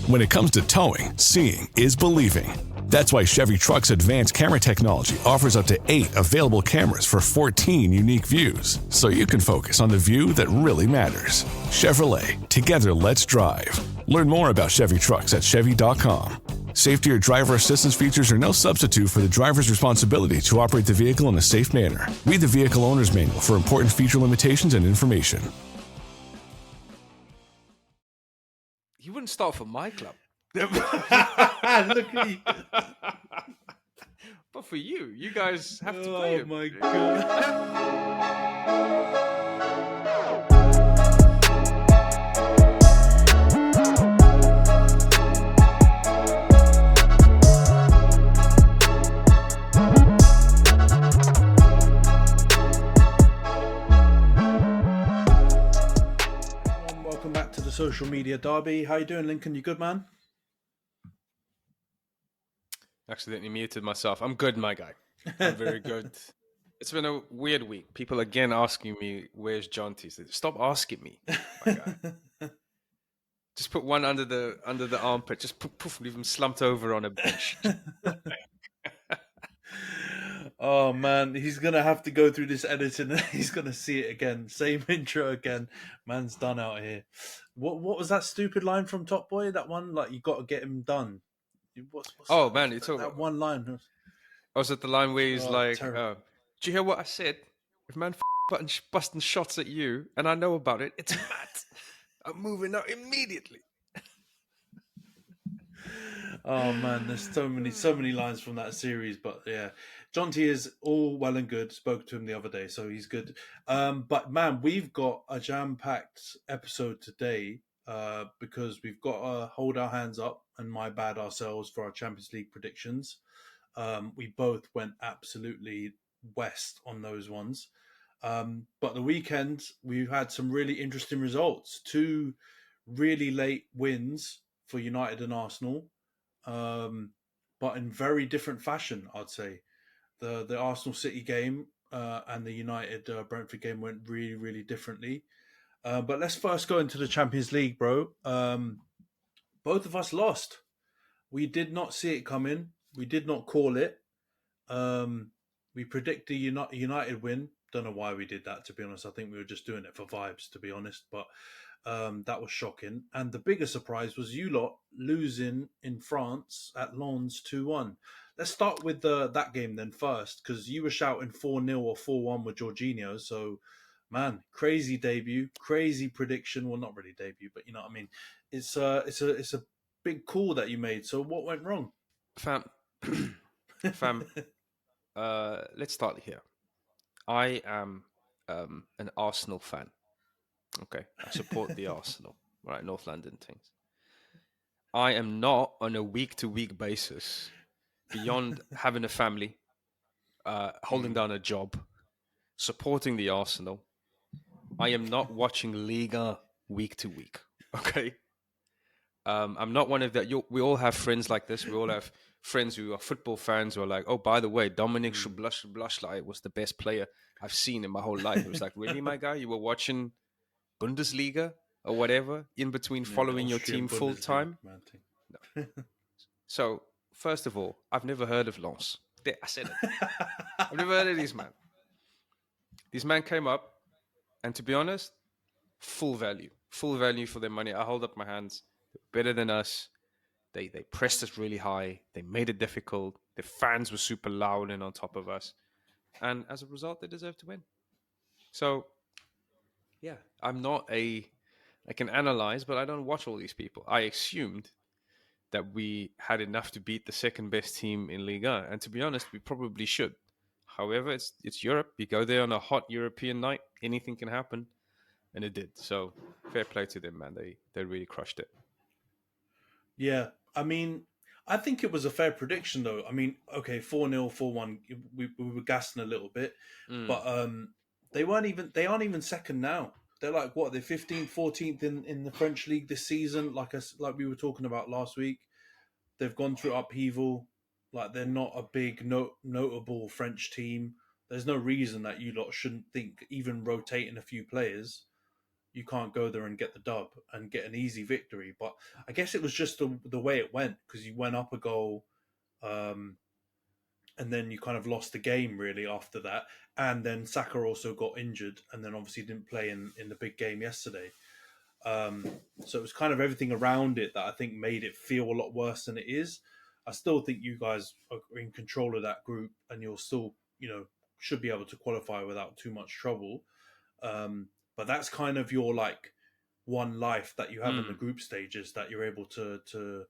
When it comes to towing, seeing is believing. That's why Chevy Truck's advanced camera technology offers up to 8 available cameras for 14 unique views, so you can focus on the view that really matters. Chevrolet, together let's drive. Learn more about Chevy Trucks at Chevy.com. Safety or driver assistance features are no substitute for the driver's responsibility to operate the vehicle in a safe manner. Read the vehicle owner's manual for important feature limitations and information. You wouldn't start for my club. Look at you. But for you, you guys have to play him. Oh my god. Welcome back to the Social Media Derby. How you doing, Lincoln? You good, man? Accidentally muted myself. I'm good, my guy. I'm very good. It's been a weird week. People again asking me, where's Jonty? Stop asking me, my guy. Just put one under the armpit. Just poof, leave him slumped over on a bench. Oh man, he's gonna have to go through this editing and he's gonna see it again. Same intro again. Man's done out here. What was that stupid line from Top Boy? That one, like, you got to get him done. What's oh man, you talking that one line? Was it the line where he's like, terrible. "Do you hear what I said? If man busting shots at you and I know about it, it's mad. I'm moving out immediately." Oh man, there's so many lines from that series, but yeah, Jonty is all well and good. Spoke to him the other day, so he's good. But man, we've got a jam-packed episode today because we've got to hold our hands up and my bad ourselves for our Champions League predictions. We both went absolutely west on those ones. But the weekend, we've had some really interesting results. 2 really late wins for United and Arsenal. But in very different fashion, I'd say. The Arsenal City game and the United Brentford game went really, really differently. But let's first go into the Champions League, bro. Both of us lost. We did not see it coming. We did not call it. We predicted United win. Don't know why we did that, to be honest. I think we were just doing it for vibes, to be honest. But that was shocking. And the bigger surprise was you lot losing in France at Lens 2-1. Let's start with that game then first, because you were shouting 4-0 or 4-1 with Jorginho. So, man, crazy debut, crazy prediction. Well, not really debut, but you know what I mean. It's a big call that you made. So what went wrong? Fam, let's start here. I am an Arsenal fan. Okay, I support the Arsenal, right? North London things. I am not on a week-to-week basis, beyond having a family, holding down a job, supporting the Arsenal. I am not watching Liga week to week. Okay, I'm not one of that. We all have friends like this. We all have friends who are football fans who are like, oh, by the way, Dominic Szoboszlai was the best player I've seen in my whole life. It was like, really, my guy? You were watching Bundesliga or whatever in between following your team full time? No. So, first of all, I've never heard of Lens. I said it. I've never heard of these men. These men came up, and to be honest, full value for their money. I hold up my hands. They're better than us. They pressed us really high. They made it difficult. The fans were super loud and on top of us. And as a result, they deserve to win. So, yeah, I can analyze, but I don't watch all these people. I assumed that we had enough to beat the second best team in Liga. And to be honest, we probably should. However, it's Europe. You go there on a hot European night, anything can happen. And it did. So fair play to them, man. They really crushed it. Yeah. I mean, I think it was a fair prediction, though. I mean, okay, 4-0, 4-1, we were gassing a little bit. But they aren't even second now. They're like, what, they're 15th, 14th in the French league this season, like we were talking about last week. They've gone through upheaval. Like, they're not a big, notable French team. There's no reason that you lot shouldn't think even rotating a few players, you can't go there and get the dub and get an easy victory. But I guess it was just the way it went, because you went up a goal, and then you kind of lost the game really after that. And then Saka also got injured, and then obviously didn't play in the big game yesterday. So it was kind of everything around it that I think made it feel a lot worse than it is. I still think you guys are in control of that group, and you'll still, should be able to qualify without too much trouble. But that's kind of your like one life that you have in the group stages, that you're able to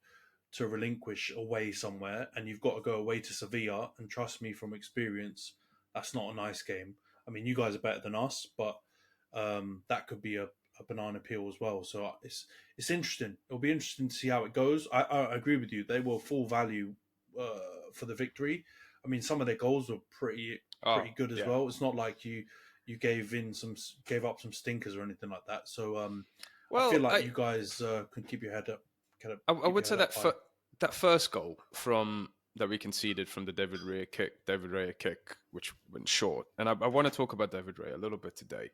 relinquish away somewhere, and you've got to go away to Sevilla. And trust me, from experience, that's not a nice game. I mean, you guys are better than us, but that could be a banana peel as well. So it's interesting. It'll be interesting to see how it goes. I agree with you. They were full value for the victory. I mean, some of their goals were pretty good as well. It's not like you gave up some stinkers or anything like that. So I feel like you guys can keep your head up. I would say that first goal that we conceded from the David Raya kick, which went short. And I want to talk about David Raya a little bit today.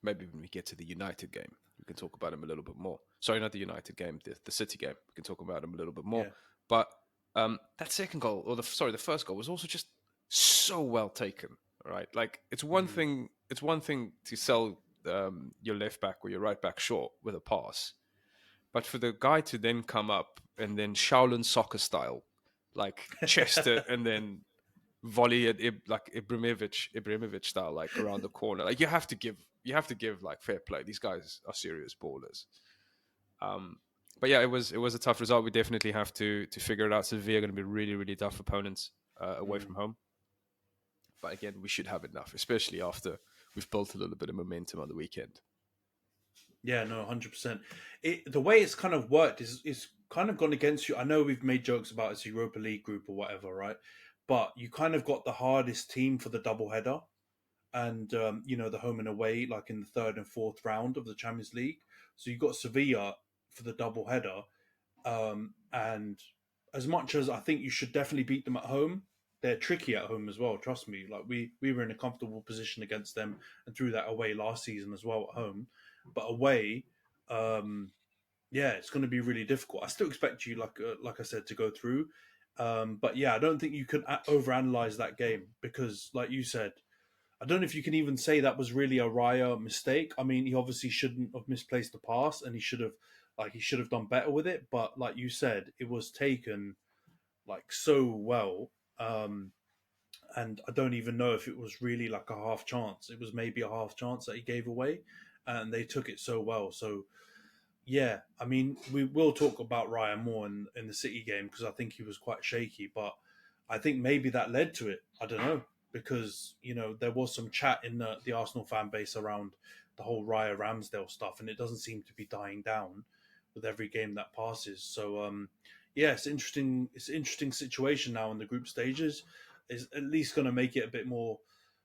Maybe when we get to the United game, we can talk about him a little bit more. Sorry, not the United game, the City game. We can talk about him a little bit more. Yeah. But that second goal, the first goal was also just so well taken. Right, like it's one thing. It's one thing to sell your left back or your right back short with a pass, but for the guy to then come up and then Shaolin soccer style, like chest it and then volley it like Ibrahimovic style, like around the corner. Like you have to give like fair play. These guys are serious ballers. But yeah, it was a tough result. We definitely have to figure it out. Sevilla are going to be really, really tough opponents away from home. But again, we should have enough, especially after we've built a little bit of momentum on the weekend. Yeah, no, 100%. The way it's kind of worked is kind of gone against you. I know we've made jokes about it's a Europa League group or whatever, right? But you kind of got the hardest team for the doubleheader, and the home and away, like in the third and fourth round of the Champions League. So you got Sevilla for the doubleheader, and as much as I think you should definitely beat them at home, they're tricky at home as well. Trust me. Like we were in a comfortable position against them, and threw that away last season as well at home. But away, it's going to be really difficult. I still expect you, like I said, to go through. But yeah, I don't think you can overanalyze that game, because, like you said, I don't know if you can even say that was really a Raya mistake. I mean, he obviously shouldn't have misplaced the pass, and he should have done better with it. But like you said, it was taken like so well. And I don't even know if it was really like a half chance. It was maybe a half chance that he gave away, and they took it so well. So yeah, I mean, we will talk about Raya more in the City game, because I think he was quite shaky, but I think maybe that led to it. I don't know, because there was some chat in the Arsenal fan base around the whole Raya Ramsdale stuff, and it doesn't seem to be dying down with every game that passes. So it's interesting. It's an interesting situation now in the group stages. Is at least going to make it a bit more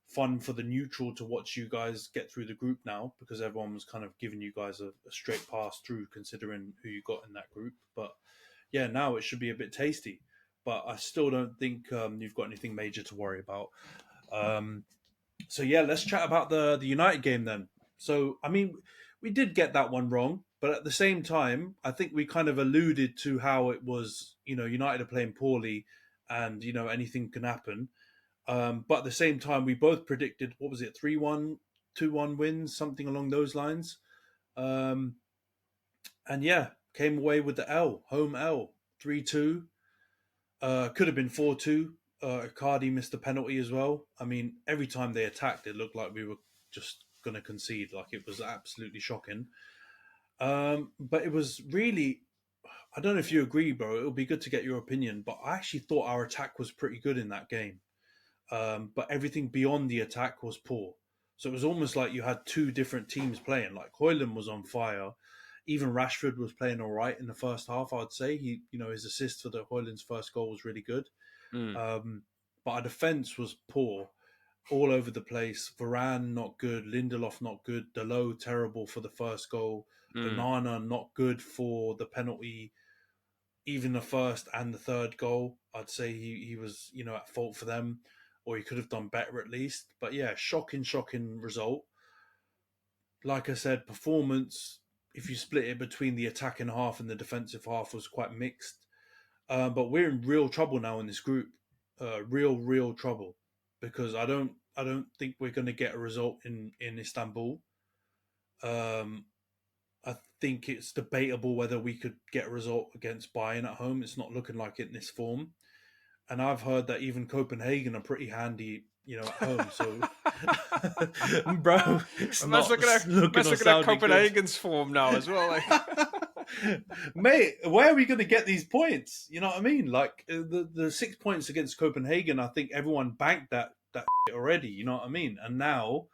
fun for the neutral to watch you guys get through the group now, because everyone was kind of giving you guys a straight pass through, considering who you got in that group. But yeah, now it should be a bit tasty. But I still don't think you've got anything major to worry about. So yeah, let's chat about the United game then. So I mean, we did get that one wrong, but at the same time, I think we kind of alluded to how it was. United are playing poorly, and anything can happen. But at the same time, we both predicted, what was it, 3-1, 2-1 wins, something along those lines. And yeah, came away with the L, home L, 3-2. Could have been 4-2. Cardi missed a penalty as well. I mean, every time they attacked, it looked like we were just going to concede. Like, it was absolutely shocking. But it was really, I don't know if you agree, bro. It'll be good to get your opinion. But I actually thought our attack was pretty good in that game. But everything beyond the attack was poor. So it was almost like you had two different teams playing. Like Højlund was on fire. Even Rashford was playing all right in the first half, I would say. His assist for the Højlund's first goal was really good. But our defence was poor, all over the place. Varane, not good. Lindelof, not good. Dalot, terrible for the first goal. Banana, not good for the penalty. Even the first and the third goal, I'd say he was, at fault for them. Or he could have done better at least. But yeah, shocking result. like I said, performance, if you split it between the attacking half and the defensive half, was quite mixed. But we're in real trouble now in this group. Real trouble, because I don't think we're going to get a result in Istanbul. Um, I think it's debatable whether we could get a result against Bayern at home. It's not looking like it in this form. And I've heard that even Copenhagen are pretty handy, at home. So, bro, it's Man's not looking or looking at sounding Copenhagen's form now as well. Like, good. Mate, where are we going to get these points? You know what I mean? Like the 6 points against Copenhagen, I think everyone banked that already. You know what I mean? And now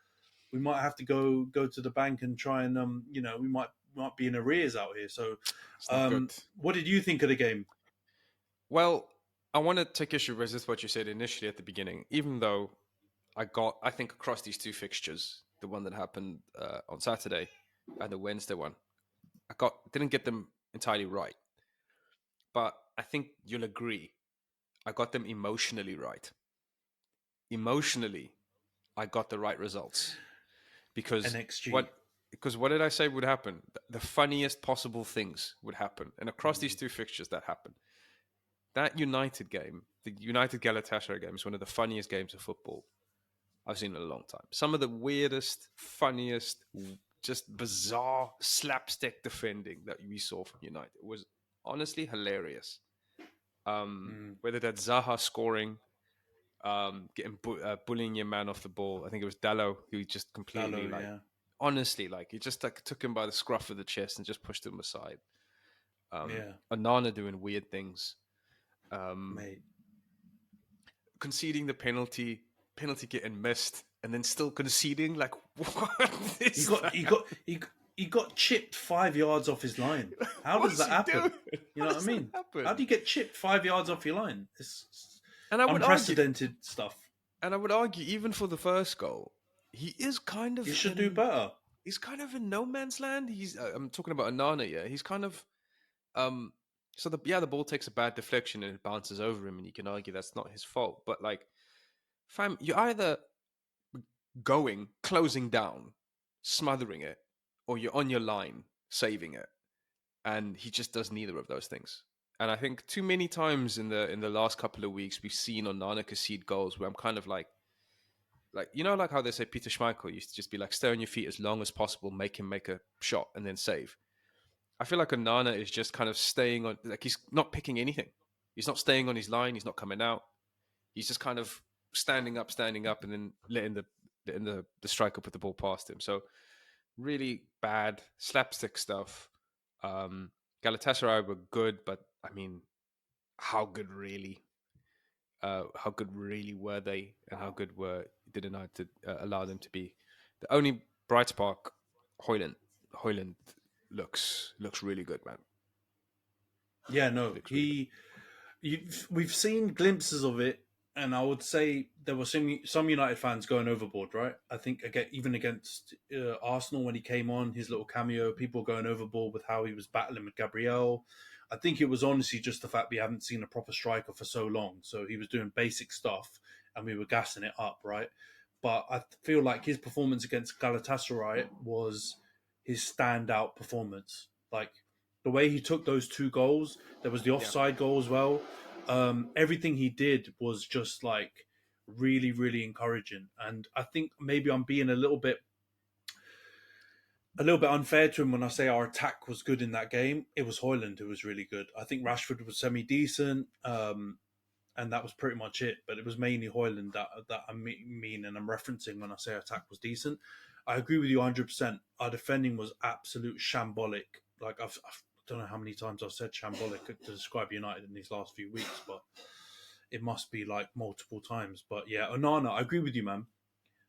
we might have to go to the bank and try and we might be in arrears out here. So, it's not good. what did you think of the game? Well, I want to take issue with what you said initially at the beginning, even though I think across these two fixtures, the one that happened on Saturday and the Wednesday one, didn't get them entirely right. But I think you'll agree, I got them emotionally right. Emotionally, I got the right results. Because NXG. what did I say would happen? The funniest possible things would happen. And across these two fixtures, that happened. That United game, the United Galatasaray game, is one of the funniest games of football I've seen in a long time. Some of the weirdest, funniest, just bizarre slapstick defending that we saw from United. It was honestly hilarious. Whether that's Zaha scoring, bullying your man off the ball. I think it was Dallo who just completely honestly, he just took him by the scruff of the chest and just pushed him aside. Onana doing weird things. Mate. Conceding the penalty getting missed, and then still conceding. Like, what is he got chipped 5 yards off his line. How does that happen? You know what I mean? How do you get chipped 5 yards off your line? It's unprecedented stuff. And I would argue, even for the first goal, he is kind of. He should do better. He's kind of in no man's land. I'm talking about Onana. Yeah, he's kind of. So the ball takes a bad deflection and it bounces over him, and you can argue that's not his fault. But fam, you're either closing down, smothering it, or you're on your line, saving it, and he just does neither of those things. And I think too many times in the last couple of weeks we've seen Onana concede goals where I'm kind of like how they say Peter Schmeichel used to just be like, stay on your feet as long as possible, make him make a shot and then save. I feel like Onana is just kind of staying on, he's not picking anything. He's not staying on his line. He's not coming out. He's just kind of standing up, and then letting the striker put the ball past him. So really bad slapstick stuff. Galatasaray were good, but I mean, how good really were they, and how good did United allow them to be? The only bright spark, Højlund looks really good, man. Yeah, no, we've seen glimpses of it, and I would say there were some United fans going overboard, right? I think even against Arsenal when he came on, his little cameo, people going overboard with how he was battling with Gabriel. I think it was honestly just the fact we haven't seen a proper striker for so long, so he was doing basic stuff, and we were gassing it up, right? But I feel like his performance against Galatasaray was his standout performance. Like the way he took those 2 goals, there was the offside goal as well. Everything he did was just really, really encouraging. And I think maybe I'm being a little bit unfair to him when I say our attack was good in that game. It was Højlund who was really good. I think Rashford was semi-decent, and that was pretty much it. But it was mainly Højlund that I mean and I'm referencing when I say attack was decent. I agree with you 100%. Our defending was absolute shambolic. I don't know how many times I've said shambolic to describe United in these last few weeks, but it must be multiple times. But yeah, Onana, I agree with you, man.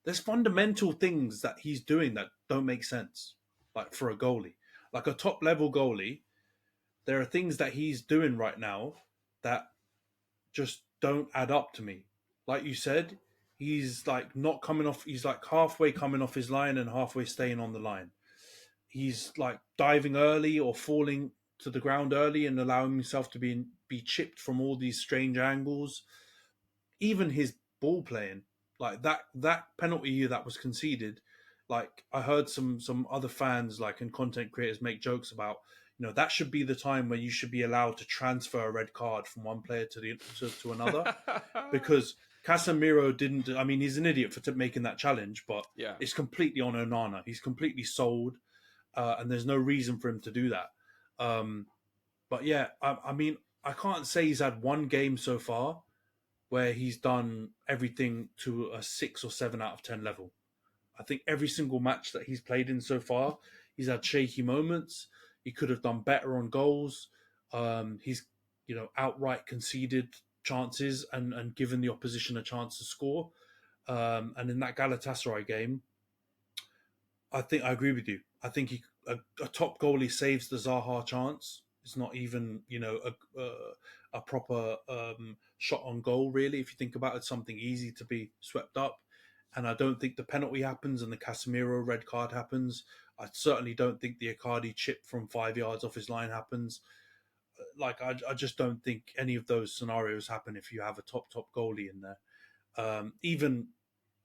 There's fundamental things that he's doing that don't make sense. For a goalie, a top level goalie, there are things that he's doing right now that just don't add up to me. Like you said, he's not coming off. He's halfway coming off his line and halfway staying on the line. He's diving early or falling to the ground early and allowing himself to be chipped from all these strange angles. Even his ball playing, that penalty that was conceded, like I heard some other fans like and content creators make jokes about, that should be the time where you should be allowed to transfer a red card from one player to another, because Casemiro didn't. I mean, he's an idiot for making that challenge, but Yeah. it's completely on Onana. He's completely sold, and there's no reason for him to do that. But yeah, I mean, I can't say he's had one game so far where he's done everything to a 6 or 7 out of 10 level. I think every single match that he's played in so far, he's had shaky moments. He could have done better on goals. He's, outright conceded chances and given the opposition a chance to score. And in that Galatasaray game, I think I agree with you. I think a top goalie saves the Zaha chance. It's not even, a proper shot on goal, really. If you think about it, something easy to be swept up. And I don't think the penalty happens and the Casemiro red card happens. I certainly don't think the Icardi chip from 5 yards off his line happens. Like, I just don't think any of those scenarios happen if you have a top goalie in there. Even,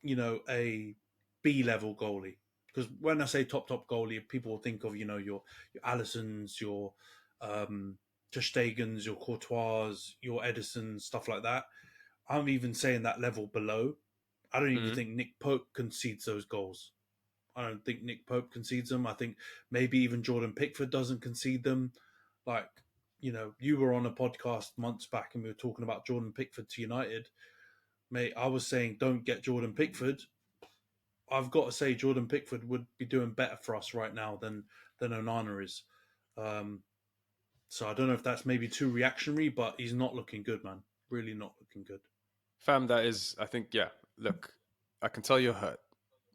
a B-level goalie. Because when I say top goalie, people will think of, your Alissons, your Ter Stegens, your Courtois, your Edisons, stuff like that. I'm even saying that level below. I don't even think Nick Pope concedes those goals. I don't think Nick Pope concedes them. I think maybe even Jordan Pickford doesn't concede them. Like, you were on a podcast months back and we were talking about Jordan Pickford to United. Mate, I was saying don't get Jordan Pickford. I've got to say Jordan Pickford would be doing better for us right now than Onana is. So I don't know if that's maybe too reactionary, but he's not looking good, man. Really not looking good. Fam, that is, I think, yeah. Look, I can tell you're hurt,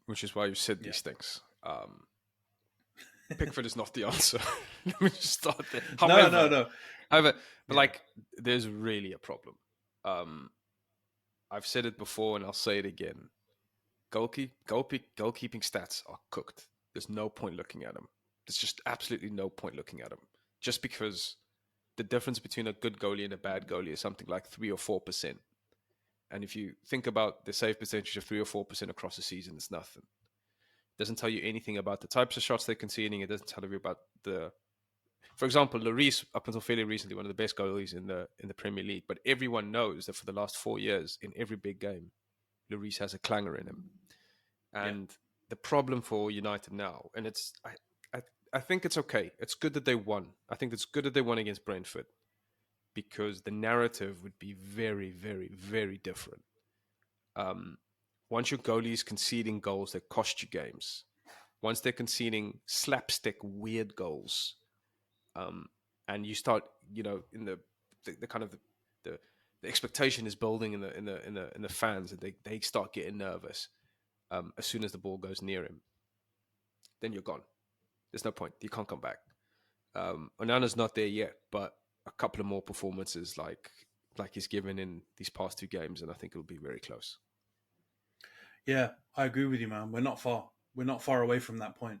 which is why you said these things. Pickford is not the answer. Let me just start there. No. However, but there's really a problem. I've said it before and I'll say it again. Goalkeeping stats are cooked. There's no point looking at them. There's just absolutely no point looking at them. Just because the difference between a good goalie and a bad goalie is something like 3 or 4%. And if you think about the save percentage of 3 or 4% across a season, it's nothing. It doesn't tell you anything about the types of shots they're conceding. It doesn't tell you about for example, Lloris, up until fairly recently, one of the best goalies in the Premier League. But everyone knows that for the last 4 years, in every big game, Lloris has a clanger in him. And the problem for United now, and I think it's okay. It's good that they won. I think it's good that they won against Brentford, because the narrative would be very, very, very different. Once your goalie is conceding goals that cost you games, once they're conceding slapstick weird goals, and you start, in the kind of the expectation is building in the fans, and they start getting nervous as soon as the ball goes near him, then you're gone. There's no point. You can't come back. Onana's not there yet, but a couple of more performances like he's given in these past 2 games, and I think it'll be very close. Yeah, I agree with you, man. We're not far. We're not far away from that point.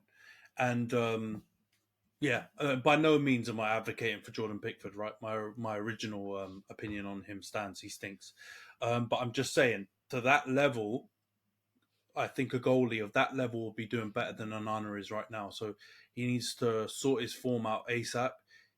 And by no means am I advocating for Jordan Pickford, right? My original opinion on him stands. He stinks. But I'm just saying, to that level, I think a goalie of that level will be doing better than Onana is right now. So he needs to sort his form out ASAP.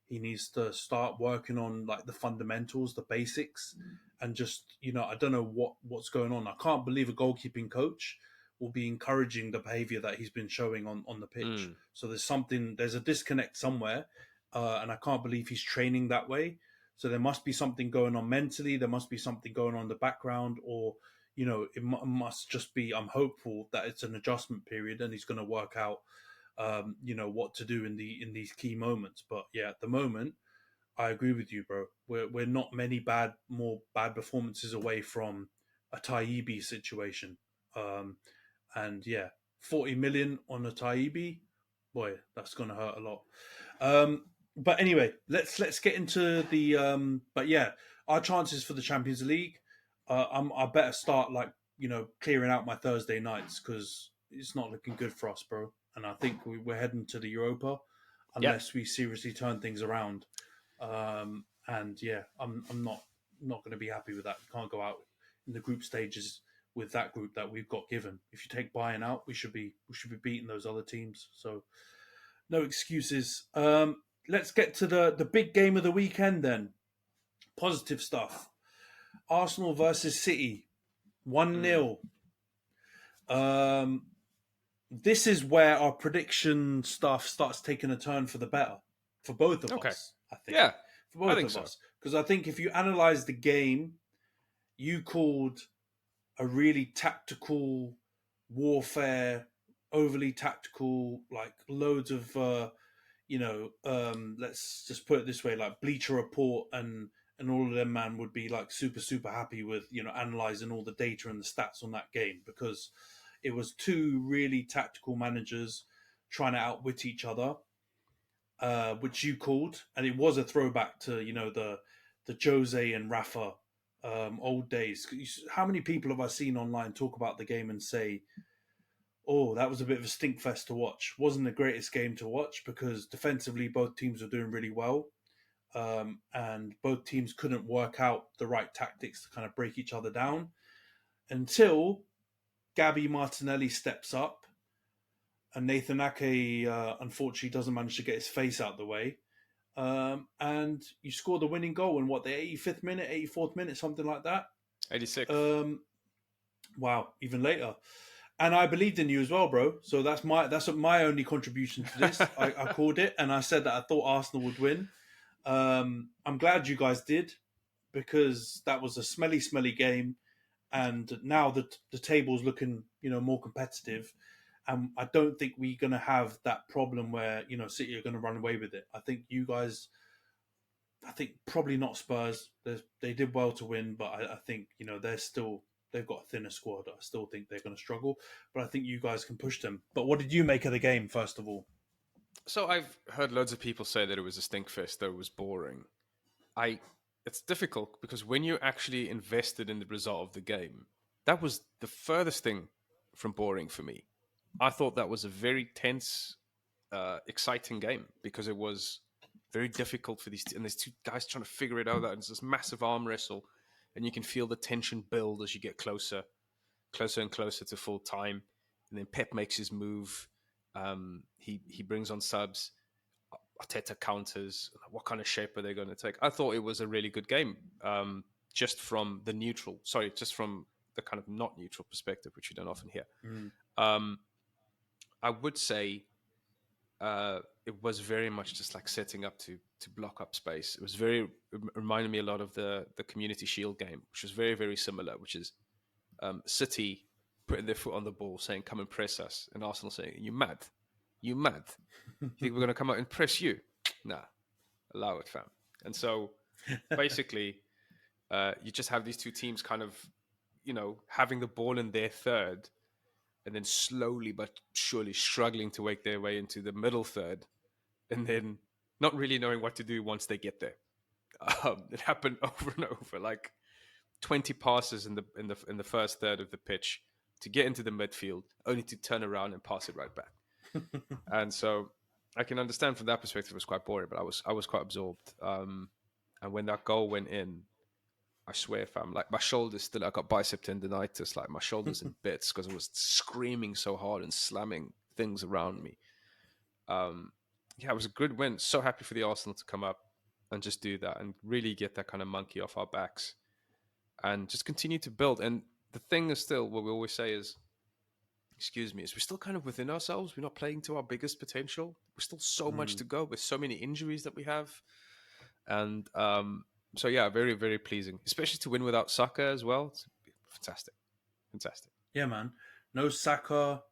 He needs to start working on like the fundamentals, the basics, and just, I don't know what's going on. I can't believe a goalkeeping coach will be encouraging the behavior that he's been showing on the pitch. So there's a disconnect somewhere, and I can't believe he's training that way. So there must be something going on mentally. There must be something going on in the background, or it must just be, I'm hopeful that it's an adjustment period and he's going to work out, what to do in these key moments. But yeah, at the moment, I agree with you, bro. We're not many more bad performances away from a Taibbi situation. And yeah, 40 million on a Taibbi, boy, that's going to hurt a lot. But anyway, let's get into the. But yeah, our chances for the Champions League. I better start clearing out my Thursday nights, because it's not looking good for us, bro. And I think we're heading to the Europa unless we seriously turn things around. And yeah, I'm not going to be happy with that. Can't go out in the group stages with that group that we've got given. If you take Bayern out, we should be beating those other teams. So no excuses. Let's get to the big game of the weekend then. Positive stuff. Arsenal versus City, 1-0. This is where our prediction stuff starts taking a turn for the better for both of us. I think. Yeah, for both of us, because I think if you analyze the game, you called a really tactical warfare, overly tactical, like loads of, let's just put it this way, like Bleacher Report and all of them, man, would be like super, super happy with, analyzing all the data and the stats on that game, because it was two really tactical managers trying to outwit each other, which you called. And it was a throwback to, the Jose and Rafa old days. How many people have I seen online talk about the game and say, oh, that was a bit of a stink fest to watch. Wasn't the greatest game to watch because defensively both teams were doing really well. And both teams couldn't work out the right tactics to kind of break each other down until Gabby Martinelli steps up and Nathan Ake unfortunately doesn't manage to get his face out the way. And you score the winning goal in the 85th minute, 84th minute, something like that. 86. Wow, even later. And I believed in you as well, bro. So that's my only contribution to this. I called it, and I said that I thought Arsenal would win. I'm glad you guys did, because that was a smelly, smelly game, and now the table's looking, more competitive. And I don't think we're going to have that problem where, City are going to run away with it. I think you guys, probably not Spurs. They did well to win, but I think, they've got a thinner squad. I still think they're going to struggle, but I think you guys can push them. But what did you make of the game, first of all? So I've heard loads of people say that it was a stinkfest, that it was boring. It's difficult because when you're actually invested in the result of the game, that was the furthest thing from boring for me. I thought that was a very tense, exciting game because it was very difficult for and there's two guys trying to figure it out. And it's this massive arm wrestle, and you can feel the tension build as you get closer and closer to full time. And then Pep makes his move. He brings on subs. Arteta counters. What kind of shape are they going to take? I thought it was a really good game, just from the kind of not neutral perspective, which you don't often hear. I would say it was very much just like setting up to block up space. It reminded me a lot of the Community Shield game, which was very, very similar, which is City putting their foot on the ball, saying, come and press us, and Arsenal saying, you mad? You think we're going to come out and press you? Nah, allow it, fam. And so basically, you just have these two teams kind of, having the ball in their third, and then slowly but surely struggling to make their way into the middle third, and then not really knowing what to do once they get there. It happened over and over, like 20 passes in the first third of the pitch to get into the midfield, only to turn around and pass it right back. And so I can understand from that perspective it was quite boring, but I was quite absorbed. And when that goal went in, I swear, fam, like my shoulders still, I got bicep tendonitis, like my shoulders in bits because I was screaming so hard and slamming things around me. It was a good win. So happy for the Arsenal to come up and just do that and really get that kind of monkey off our backs and just continue to build. And the thing is still, what we always say is, is we're still kind of within ourselves. We're not playing to our biggest potential. We're still so much to go with so many injuries that we have. And so, yeah, very, very pleasing, especially to win without Saka as well. It's fantastic. Yeah, man. No Saka,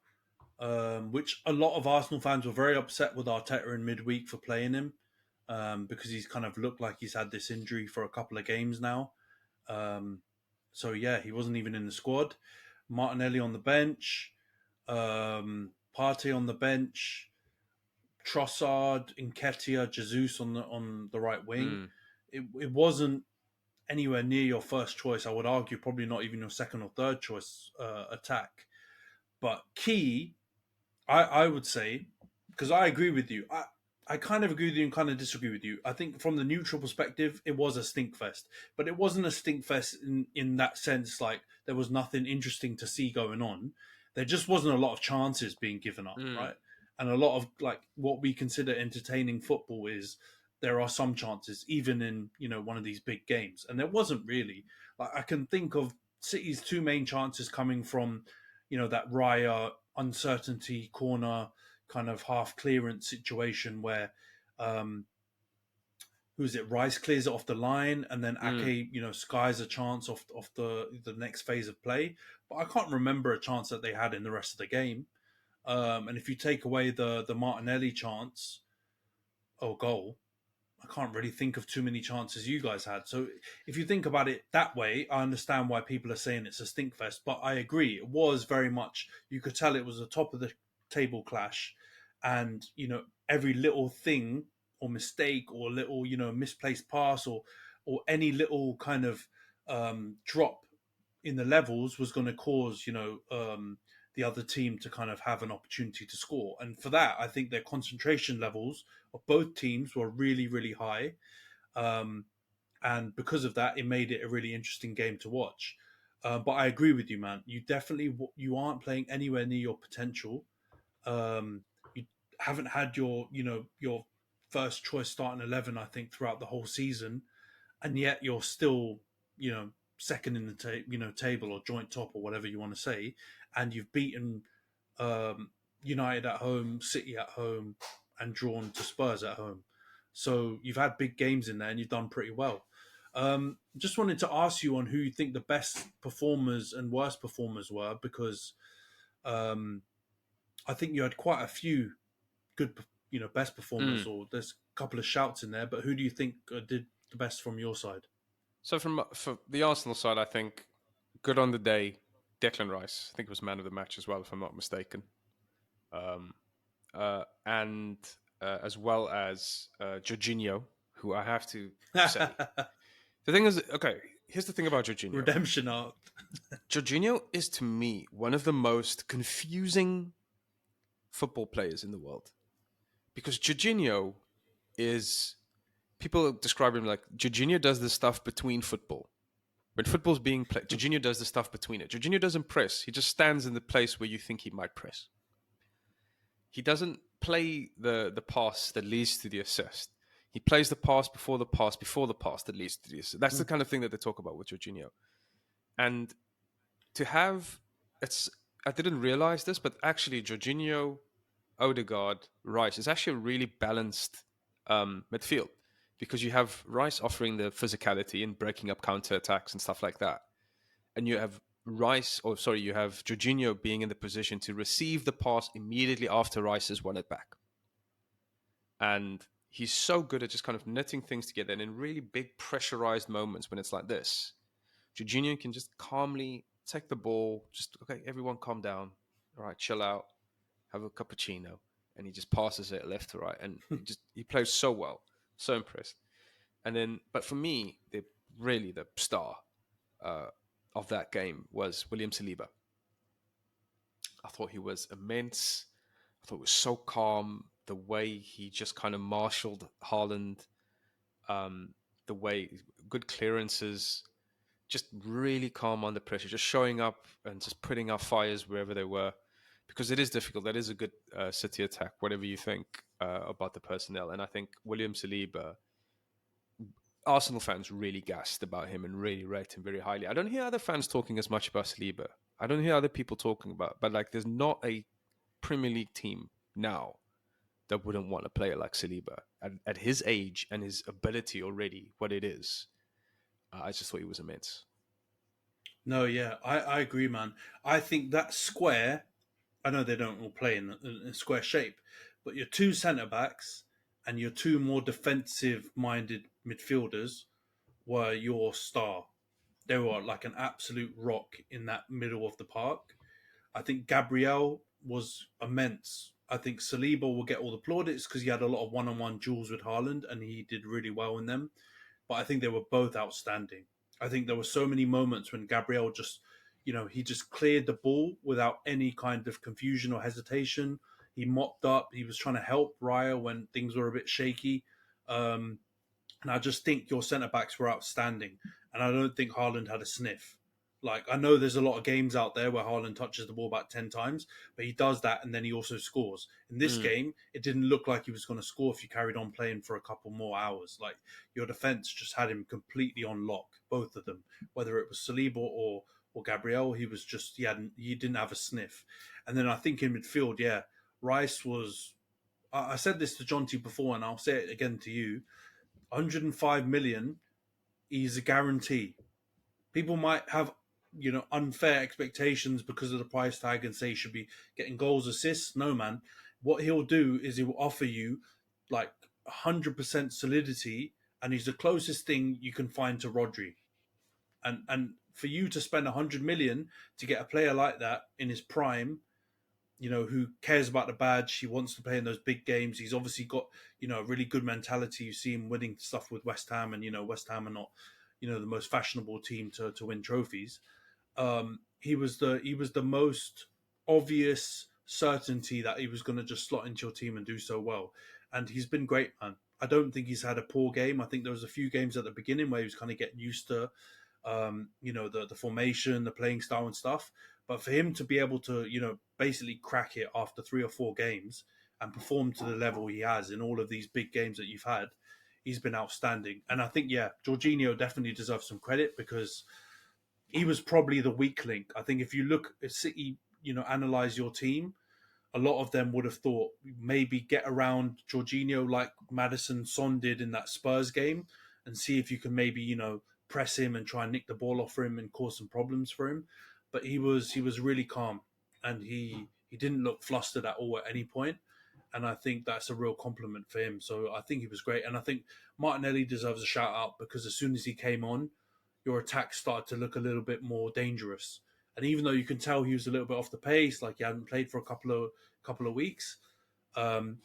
which a lot of Arsenal fans were very upset with Arteta in midweek for playing him because he's kind of looked like he's had this injury for a couple of games now. So, yeah, he wasn't even in the squad. Martinelli on the bench. Partey on the bench, Trossard, Nketiah, Jesus on the right wing. It wasn't anywhere near your first choice. I would argue probably not even your second or third choice attack. But key, I would say, because I agree with you. I kind of agree with you and kind of disagree with you. I think from the neutral perspective, it was a stink fest, but it wasn't a stink fest in that sense. Like there was nothing interesting to see going on. There just wasn't a lot of chances being given up, Mm. right? And a lot of like what we consider entertaining football is there are some chances, even in one of these big games, and there wasn't really. Like I can think of City's two main chances coming from, that Raya uncertainty corner kind of half clearance situation where who is it? Rice clears it off the line, and then Mm. Ake, skies a chance off the next phase of play. But I can't remember a chance that they had in the rest of the game. And if you take away the Martinelli chance or goal, I can't really think of too many chances you guys had. So if you think about it that way, I understand why people are saying it's a stinkfest. But I agree, it was very much. You could tell it was a top of the table clash, and every little thing or mistake or little misplaced pass or any little kind of drop in the levels was going to cause the other team to kind of have an opportunity to score. And for that, I think their concentration levels of both teams were really, really high. Um, and because of that, it made it a really interesting game to watch. But I agree with you, man. You aren't playing anywhere near your potential. You haven't had your first choice starting 11, I think, throughout the whole season, and yet you're still second in the table or joint top or whatever you want to say, and you've beaten United at home, City at home, and drawn to Spurs at home. So you've had big games in there and you've done pretty well. Just wanted to ask you on who you think the best performers and worst performers were, because I think you had quite a few good, best performers, Mm. or there's a couple of shouts in there. But who do you think did the best from your side? So for the Arsenal side, I think good on the day, Declan Rice. I think it was man of the match as well, if I'm not mistaken. Um, and as well as Jorginho, who I have to say. The thing is, okay, here's the thing about Jorginho. Redemption arc. Jorginho is, to me, one of the most confusing football players in the world. Because Jorginho is... People describe him like, Jorginho does the stuff between football. When football's being played, Jorginho does the stuff between it. Jorginho doesn't press. He just stands in the place where you think he might press. He doesn't play the pass that leads to the assist. He plays the pass before the pass before the pass that leads to the assist. That's the kind of thing that they talk about with Jorginho. And to have... I didn't realize this, but actually Jorginho, Odegaard, Rice is actually a really balanced midfield, because you have Rice offering the physicality and breaking up counter-attacks and stuff like that. And you have you have Jorginho being in the position to receive the pass immediately after Rice has won it back. And he's so good at just kind of knitting things together. And in really big pressurized moments when it's like this, Jorginho can just calmly take the ball, just, okay, everyone calm down. All right, chill out, have a cappuccino. And he just passes it left to right. And he plays so well. So impressed. And then, but for me, the star of that game was William Saliba. I thought he was immense. I thought it was so calm. The way he just kind of marshaled Haaland, the way good clearances, just really calm under pressure, just showing up and just putting out fires wherever they were, because it is difficult. That is a good City attack, whatever you think about the personnel. And I think William Saliba, Arsenal fans really gassed about him and really rate him very highly. I don't hear other fans talking as much about Saliba. I don't hear other people talking about, but like, there's not a Premier League team now that wouldn't want a player like Saliba at his age and his ability already, what it is. I just thought he was immense. No, yeah, I agree, man. I think that square, I know they don't all play in square shape, but your two centre backs and your two more defensive minded midfielders were your star. They were like an absolute rock in that middle of the park. I think Gabriel was immense. I think Saliba will get all the plaudits because he had a lot of one-on-one duels with Haaland and he did really well in them. But I think they were both outstanding. I think there were so many moments when Gabriel just, he just cleared the ball without any kind of confusion or hesitation. He mopped up. He was trying to help Raya when things were a bit shaky. And I just think your centre backs were outstanding. And I don't think Haaland had a sniff. Like, I know there's a lot of games out there where Haaland touches the ball about 10 times, but he does that and then he also scores. In this game, it didn't look like he was going to score if you carried on playing for a couple more hours. Like, your defence just had him completely on lock, both of them. Whether it was Saliba or Gabriel, he didn't have a sniff. And then I think in midfield, Rice was. I said this to Jonty before, and I'll say it again to you. 105 million, he's a guarantee. People might have, unfair expectations because of the price tag and say he should be getting goals, assists. No, man. What he'll do is he will offer you like 100% solidity, and he's the closest thing you can find to Rodri. And for you to spend 100 million to get a player like that in his prime, who cares about the badge, he wants to play in those big games. He's obviously got, a really good mentality. You see him winning stuff with West Ham, and, West Ham are not, the most fashionable team to win trophies. He was the most obvious certainty that he was going to just slot into your team and do so well. And he's been great, man. I don't think he's had a poor game. I think there was a few games at the beginning where he was kind of getting used to, the formation, the playing style and stuff. But for him to be able to, basically crack it after 3 or 4 games and perform to the level he has in all of these big games that you've had, he's been outstanding. And I think, Jorginho definitely deserves some credit because he was probably the weak link. I think if you look at City, analyze your team, a lot of them would have thought maybe get around Jorginho like Maddison Son did in that Spurs game and see if you can maybe, press him and try and nick the ball off for him and cause some problems for him. But he was really calm and he didn't look flustered at all at any point. And I think that's a real compliment for him. So I think he was great. And I think Martinelli deserves a shout out because as soon as he came on, your attack started to look a little bit more dangerous. And even though you can tell he was a little bit off the pace, like he hadn't played for a couple of weeks,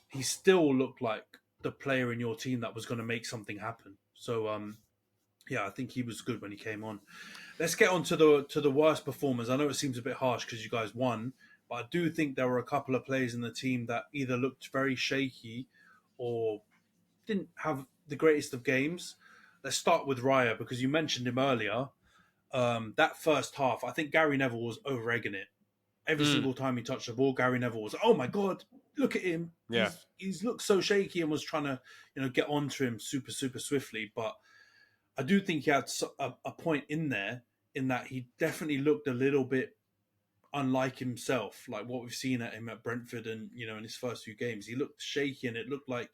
he still looked like the player in your team that was going to make something happen. So, I think he was good when he came on. Let's get on to the worst performers. I know it seems a bit harsh because you guys won, but I do think there were a couple of players in the team that either looked very shaky or didn't have the greatest of games. Let's start with Raya because you mentioned him earlier. That first half, I think Gary Neville was over-egging it. Every single time he touched the ball, Gary Neville was, oh my God, look at him. Yeah. He's looked so shaky and was trying to, get onto him super, super swiftly. But I do think he had a point in there in that he definitely looked a little bit unlike himself, like what we've seen at him at Brentford and, in his first few games. He looked shaky and it looked like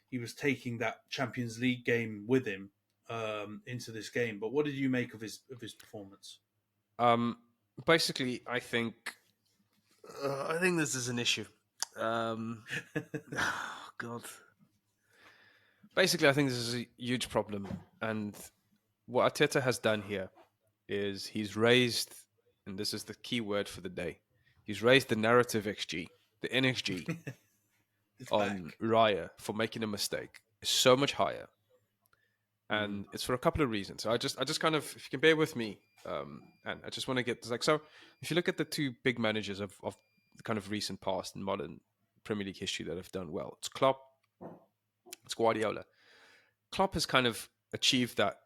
he was taking that Champions League game with him into this game. But what did you make of his performance? Basically, I think this is an issue. Oh, God. Basically, I think this is a huge problem. And what Arteta has done here is he's raised, and this is the key word for the day, he's raised the narrative XG, the NXG on Raya for making a mistake is so much higher. And it's for a couple of reasons. So I just kind of, if you can bear with me, and I just want to get, so if you look at the two big managers of the kind of recent past and modern Premier League history that have done well, it's Klopp, it's Guardiola. Klopp has kind of achieved that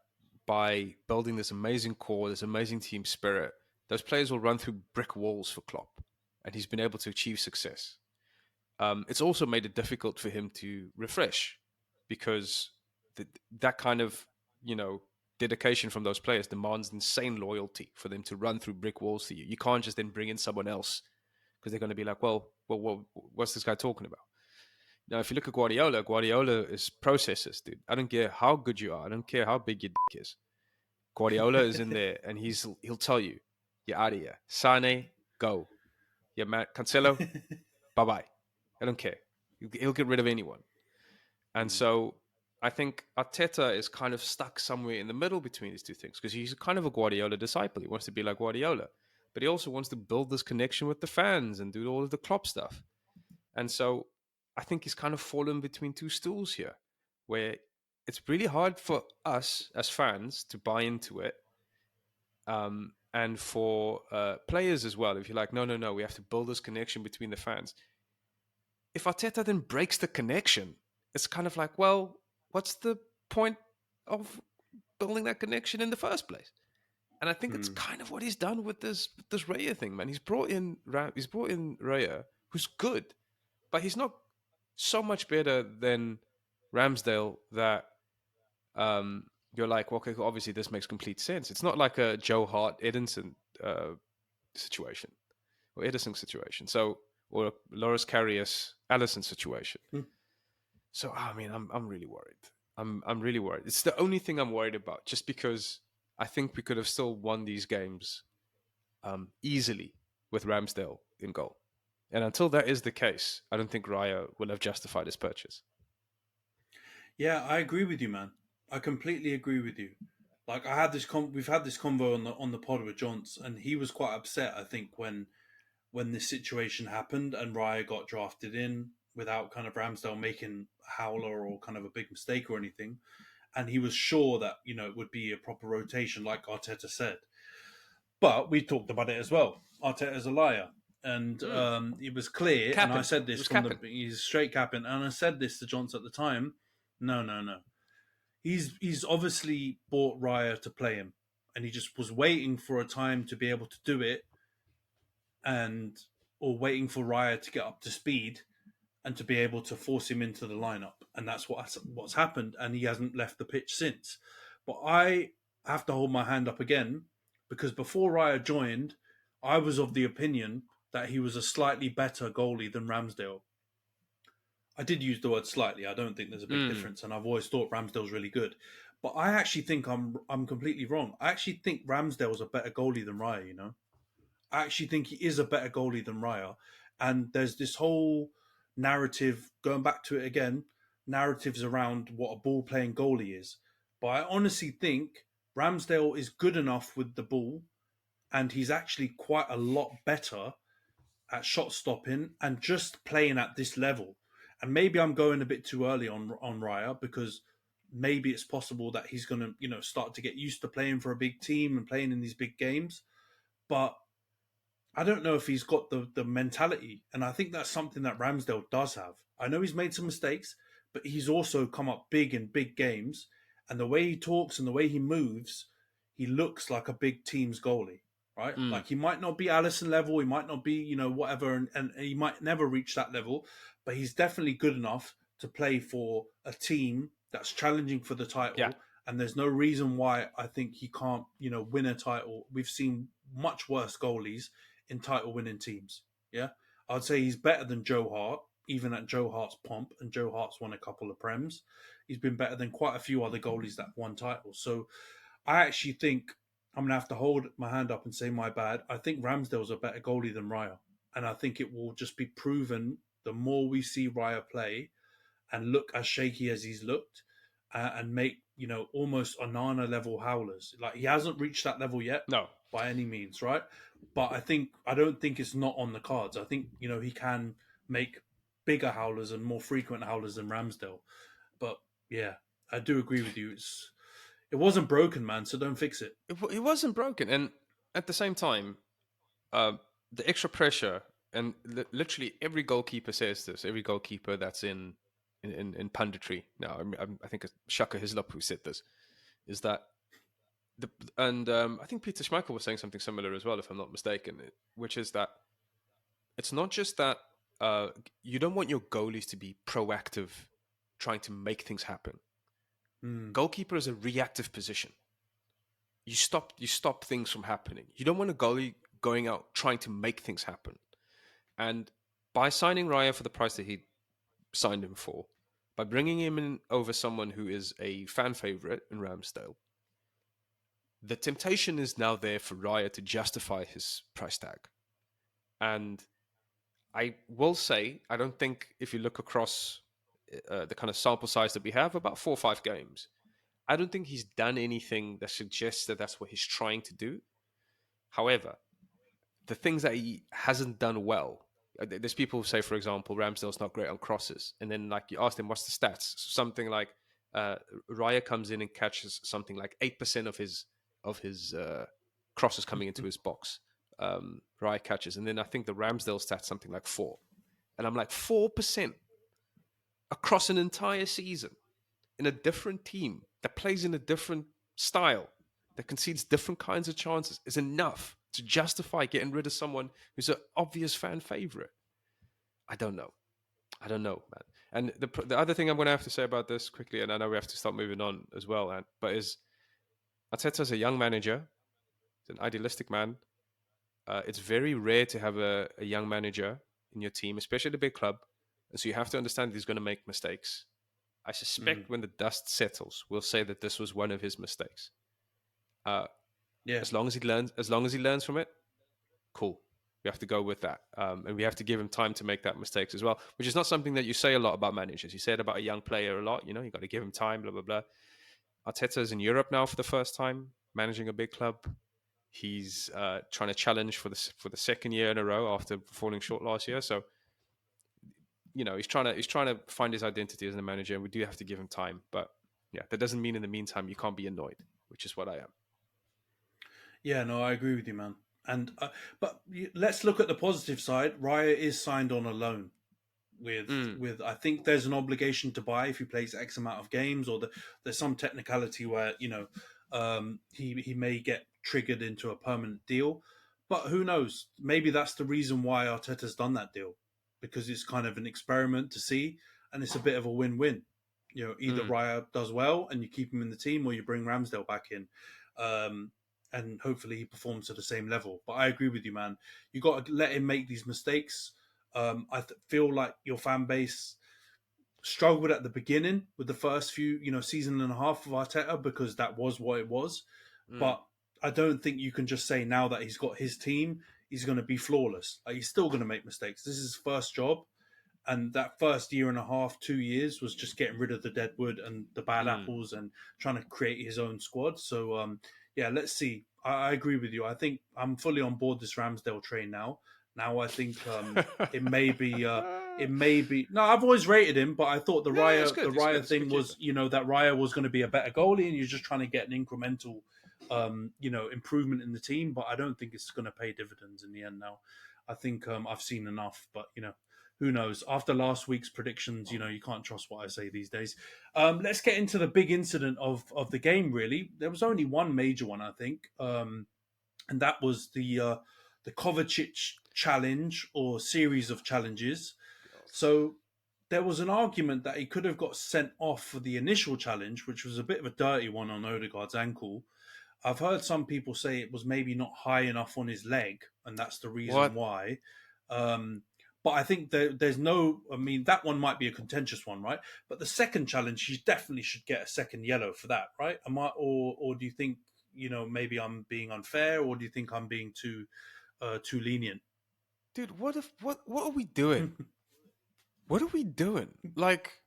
by building this amazing core, this amazing team spirit. Those players will run through brick walls for Klopp, and he's been able to achieve success. It's also made it difficult for him to refresh because that kind of, dedication from those players demands insane loyalty for them to run through brick walls for you. You can't just then bring in someone else because they're going to be like, well, what's this guy talking about? Now, if you look at Guardiola is processes, dude. I don't care how good you are. I don't care how big your dick is. Guardiola is in there, and he'll tell you, you're out of here. Sane, go. Yeah, man. Cancelo, bye-bye. I don't care. He'll get rid of anyone. And so I think Arteta is kind of stuck somewhere in the middle between these two things because he's kind of a Guardiola disciple. He wants to be like Guardiola, but he also wants to build this connection with the fans and do all of the Klopp stuff. And so I think he's kind of fallen between two stools here, where it's really hard for us as fans to buy into it. And for players as well, if you're like, no, we have to build this connection between the fans. if Arteta then breaks the connection, it's kind of like, well, what's the point of building that connection in the first place? And I think it's kind of what he's done with this Raya thing, man. He's brought in Raya, who's good, but he's not so much better than Ramsdale that you're like, well, okay, obviously this makes complete sense. It's not like a Joe Hart Edinson situation or Edison situation. So, or a Loris Karius Allison situation. So, I mean, I'm really worried. I'm really worried. It's the only thing I'm worried about, just because I think we could have still won these games easily with Ramsdale in goal. And until that is the case, I don't think Raya will have justified his purchase. Yeah, I agree with you, man. I completely agree with you. Like I had this we've had this convo on the pod with Johns, and he was quite upset, I think, when this situation happened and Raya got drafted in without kind of Ramsdale making a howler or kind of a big mistake or anything. And he was sure that, it would be a proper rotation, like Arteta said. But we talked about it as well. Arteta's a liar. And it was clear, Capping. and I said this he's straight capping, and I said this to Johns at the time. No. He's obviously bought Raya to play him, and he just was waiting for a time to be able to do it, or waiting for Raya to get up to speed and to be able to force him into the lineup. And that's what's happened, and he hasn't left the pitch since. But I have to hold my hand up again, because before Raya joined, I was of the opinion that he was a slightly better goalie than Ramsdale. I did use the word slightly. I don't think there's a big difference, and I've always thought Ramsdale's really good. But I actually think I'm completely wrong. I actually think Ramsdale's a better goalie than Raya, I actually think he is a better goalie than Raya. And there's this whole narrative, going back to it again, narratives around what a ball-playing goalie is. But I honestly think Ramsdale is good enough with the ball, and he's actually quite a lot better at shot stopping and just playing at this level. And maybe I'm going a bit too early on Raya, because maybe it's possible that he's going to, start to get used to playing for a big team and playing in these big games. But I don't know if he's got the mentality. And I think that's something that Ramsdale does have. I know he's made some mistakes, but he's also come up big in big games. And the way he talks and the way he moves, he looks like a big team's goalie, right? Like he might not be Allison level, he might not be, whatever, and he might never reach that level, but he's definitely good enough to play for a team that's challenging for the title. Yeah. And there's no reason why I think he can't, win a title. We've seen much worse goalies in title-winning teams. Yeah, I'd say he's better than Joe Hart, even at Joe Hart's pomp, and Joe Hart's won a couple of Prems. He's been better than quite a few other goalies that won titles. So I actually think I'm going to have to hold my hand up and say my bad. I think Ramsdale's a better goalie than Raya. And I think it will just be proven the more we see Raya play and look as shaky as he's looked, and make, almost Onana level howlers. Like, he hasn't reached that level yet. No. By any means, right? But I don't think it's not on the cards. I think, he can make bigger howlers and more frequent howlers than Ramsdale. But yeah, I do agree with you. It wasn't broken, man, so don't fix it. It wasn't broken. And at the same time, the extra pressure, and literally every goalkeeper says this, every goalkeeper that's in punditry now, I think it's Shaka Hislop who said this, is that I think Peter Schmeichel was saying something similar as well, if I'm not mistaken, which is that it's not just that you don't want your goalies to be proactive, trying to make things happen. Goalkeeper is a reactive position. You stop things from happening. You don't want a goalie going out trying to make things happen. And by signing Raya for the price that he signed him for, by bringing him in over someone who is a fan favorite in Ramsdale, the temptation is now there for Raya to justify his price tag. And I will say, I don't think, if you look across the kind of sample size that we have, about 4 or 5 games, I don't think he's done anything that suggests that that's what he's trying to do. However, the things that he hasn't done well, there's people who say, for example, Ramsdale's not great on crosses. And then like you ask them, what's the stats? Something like Raya comes in and catches something like 8% of his crosses coming into his box. Raya catches. And then I think the Ramsdale stats something like 4. And I'm like, 4% across an entire season in a different team that plays in a different style, that concedes different kinds of chances, is enough to justify getting rid of someone who's an obvious fan favorite. I don't know, man. And the other thing I'm going to have to say about this quickly, and I know we have to start moving on as well, but is Arteta's a young manager. He's an idealistic man. It's very rare to have a young manager in your team, especially at a big club. And so you have to understand that he's going to make mistakes. I suspect when the dust settles, we'll say that this was one of his mistakes. As long as he learns from it, cool. We have to go with that. And we have to give him time to make that mistakes as well, which is not something that you say a lot about managers. You say it about a young player a lot. You got to give him time, blah, blah, blah. Arteta's in Europe now for the first time, managing a big club. He's trying to challenge for the second year in a row after falling short last year. So, he's trying to find his identity as a manager, and we do have to give him time. But yeah, that doesn't mean in the meantime you can't be annoyed, which is what I am. Yeah, no, I agree with you, man. And but let's look at the positive side. Raya is signed on a loan with I think there's an obligation to buy if he plays X amount of games, or there's some technicality where he may get triggered into a permanent deal. But who knows? Maybe that's the reason why Arteta's done that deal, because it's kind of an experiment to see, and it's a bit of a win-win. Either Raya does well and you keep him in the team, or you bring Ramsdale back in. And hopefully he performs at the same level. But I agree with you, man. You got to let him make these mistakes. I feel like your fan base struggled at the beginning with the first few, season and a half of Arteta, because that was what it was. But I don't think you can just say now that he's got his team, he's going to be flawless. Like, he's still going to make mistakes. This is his first job. And that first year and a half, 2 years, was just getting rid of the dead wood and the bad apples and trying to create his own squad. So, yeah, let's see. I agree with you. I think I'm fully on board this Ramsdale train now. Now I think it may be. No, I've always rated him, but I thought the Raya thing was, that Raya was going to be a better goalie, and you're just trying to get an incremental, improvement in the team. But I don't think it's going to pay dividends in the end. Now, I think I've seen enough. But who knows? After last week's predictions, you can't trust what I say these days. Let's get into the big incident of the game, really. There was only one major one, I think, and that was the Kovacic challenge, or series of challenges. So there was an argument that he could have got sent off for the initial challenge, which was a bit of a dirty one on Odegaard's ankle. I've heard some people say it was maybe not high enough on his leg, and that's the reason why. But I think there's no... I mean, that one might be a contentious one, right? But the second challenge, he definitely should get a second yellow for that, right? Or do you think, maybe I'm being unfair, or do you think I'm being too lenient? Dude, what are we doing? What are we doing? Like,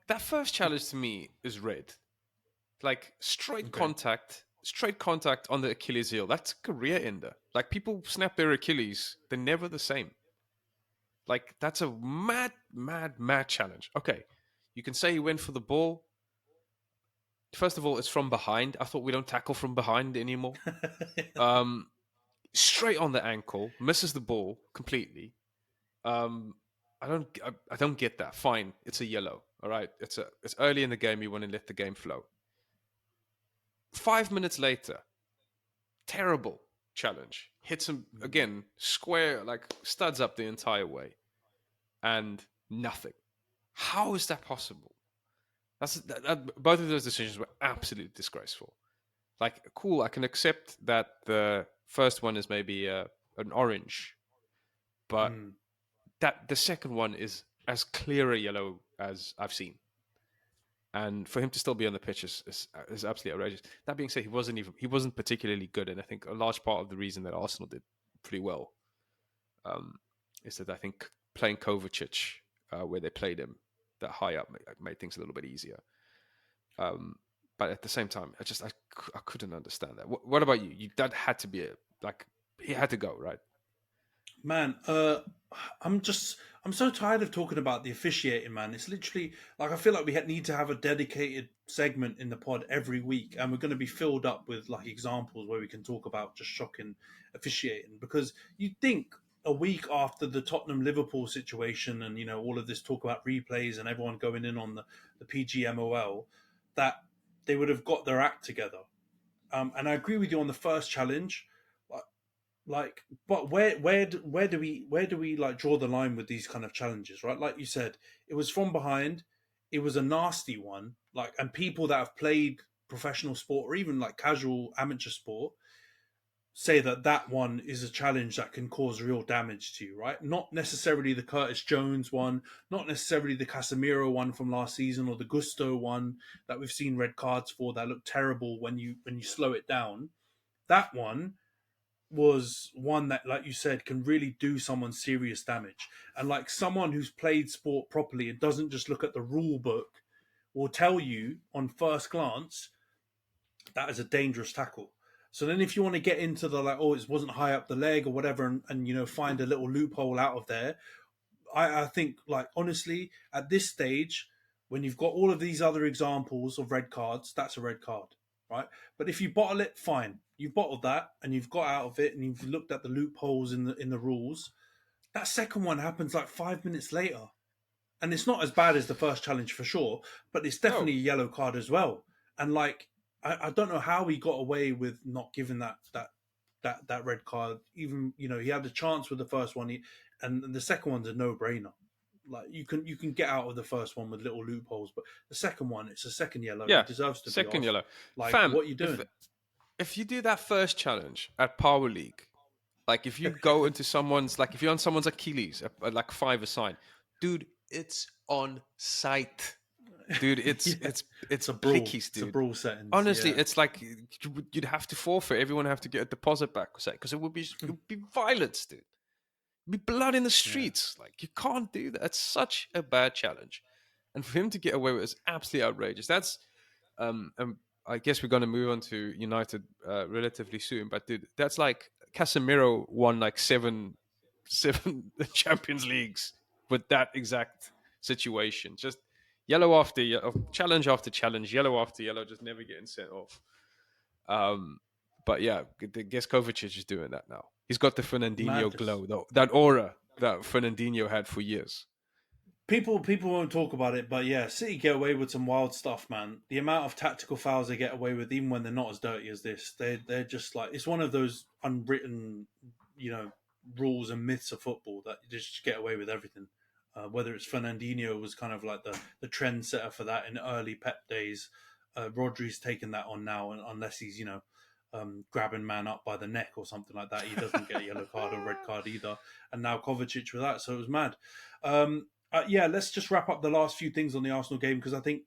that first challenge to me is red. Like, straight contact on the Achilles heel. That's a career ender. Like, people snap their Achilles, they're never the same. Like, that's a mad challenge. Okay, you can say he went for the ball. First of all, it's from behind. I thought we don't tackle from behind anymore. Straight on the ankle, misses the ball completely. I don't get that. Fine, it's a yellow. All right, it's early in the game. You want to let the game flow. 5 minutes later, terrible challenge. Hits him again, square, like studs up the entire way, and nothing. How is that possible? Both of those decisions were absolutely disgraceful. Like, cool, I can accept that the first one is maybe an orange, but that the second one is as clear a yellow as I've seen. And for him to still be on the pitch is absolutely outrageous. That being said, he wasn't particularly good, and I think a large part of the reason that Arsenal did pretty well is that I think playing Kovacic where they played him that high up made things a little bit easier. But at the same time, I couldn't understand that. What about you? That had to be he had to go, right? Man, I'm so tired of talking about the officiating, man. It's literally like, I feel like we need to have a dedicated segment in the pod every week, and we're going to be filled up with like examples where we can talk about just shocking officiating. Because you'd think a week after the Tottenham Liverpool situation, and all of this talk about replays and everyone going in on the PGMOL, that they would have got their act together. And I agree with you on the first challenge. But where do we like draw the line with these kind of challenges, right? Like you said, it was from behind, it was a nasty one, like, and people that have played professional sport or even like casual amateur sport say that one is a challenge that can cause real damage to you, right? Not necessarily the Curtis Jones one, not necessarily the Casemiro one from last season, or the Gusto one that we've seen red cards for that look terrible when you slow it down. That one was one that, like you said, can really do someone serious damage. And like someone who's played sport properly and doesn't just look at the rule book will tell you on first glance that is a dangerous tackle. So then if you want to get into the like, oh, it wasn't high up the leg or whatever, and find a little loophole out of there, I think, like, honestly, at this stage, when you've got all of these other examples of red cards, that's a red card, right? But if you bottle it, fine. You've bottled that and you've got out of it and you've looked at the loopholes in the rules. That second one happens like 5 minutes later. And it's not as bad as the first challenge for sure, but it's definitely a yellow card as well. And like, I don't know how he got away with not giving that red card. Even he had a chance with the first one, and the second one's a no-brainer. Like you can get out of the first one with little loopholes, but the second one, it's a second yellow. Yeah, He deserves to second be off. yellow. Like, Fam, what are you doing? If you do that first challenge at Power League, like if you go into someone's, like if you're on someone's Achilles, like 5-a-side, dude, it's on site. Dude, it's a brawl. blickies, dude. It's a brawl setting. Honestly, it's like you'd have to forfeit. Everyone have to get a deposit back, because it would be violence, dude. It'd be blood in the streets. Like, you can't do that. It's such a bad challenge, and for him to get away with it is absolutely outrageous. That's I guess we're going to move on to United relatively soon, but dude, that's like Casemiro won like seven Champions Leagues with that exact situation. Just yellow after challenge after challenge, yellow after yellow, just never getting sent off. But yeah, I guess Kovacic is doing that now. He's got the Fernandinho glow, though, that aura that Fernandinho had for years. People won't talk about it, but yeah, City get away with some wild stuff, man. The amount of tactical fouls they get away with, even when they're not as dirty as this, they're just like, it's one of those unwritten, rules and myths of football that you just get away with everything. Whether it's Fernandinho was kind of like the trendsetter for that in early Pep days. Rodri's taken that on now, and unless he's grabbing man up by the neck or something like that, he doesn't get a yellow card or red card either. And now Kovacic with that, so it was mad. Yeah, let's just wrap up the last few things on the Arsenal game, because I think,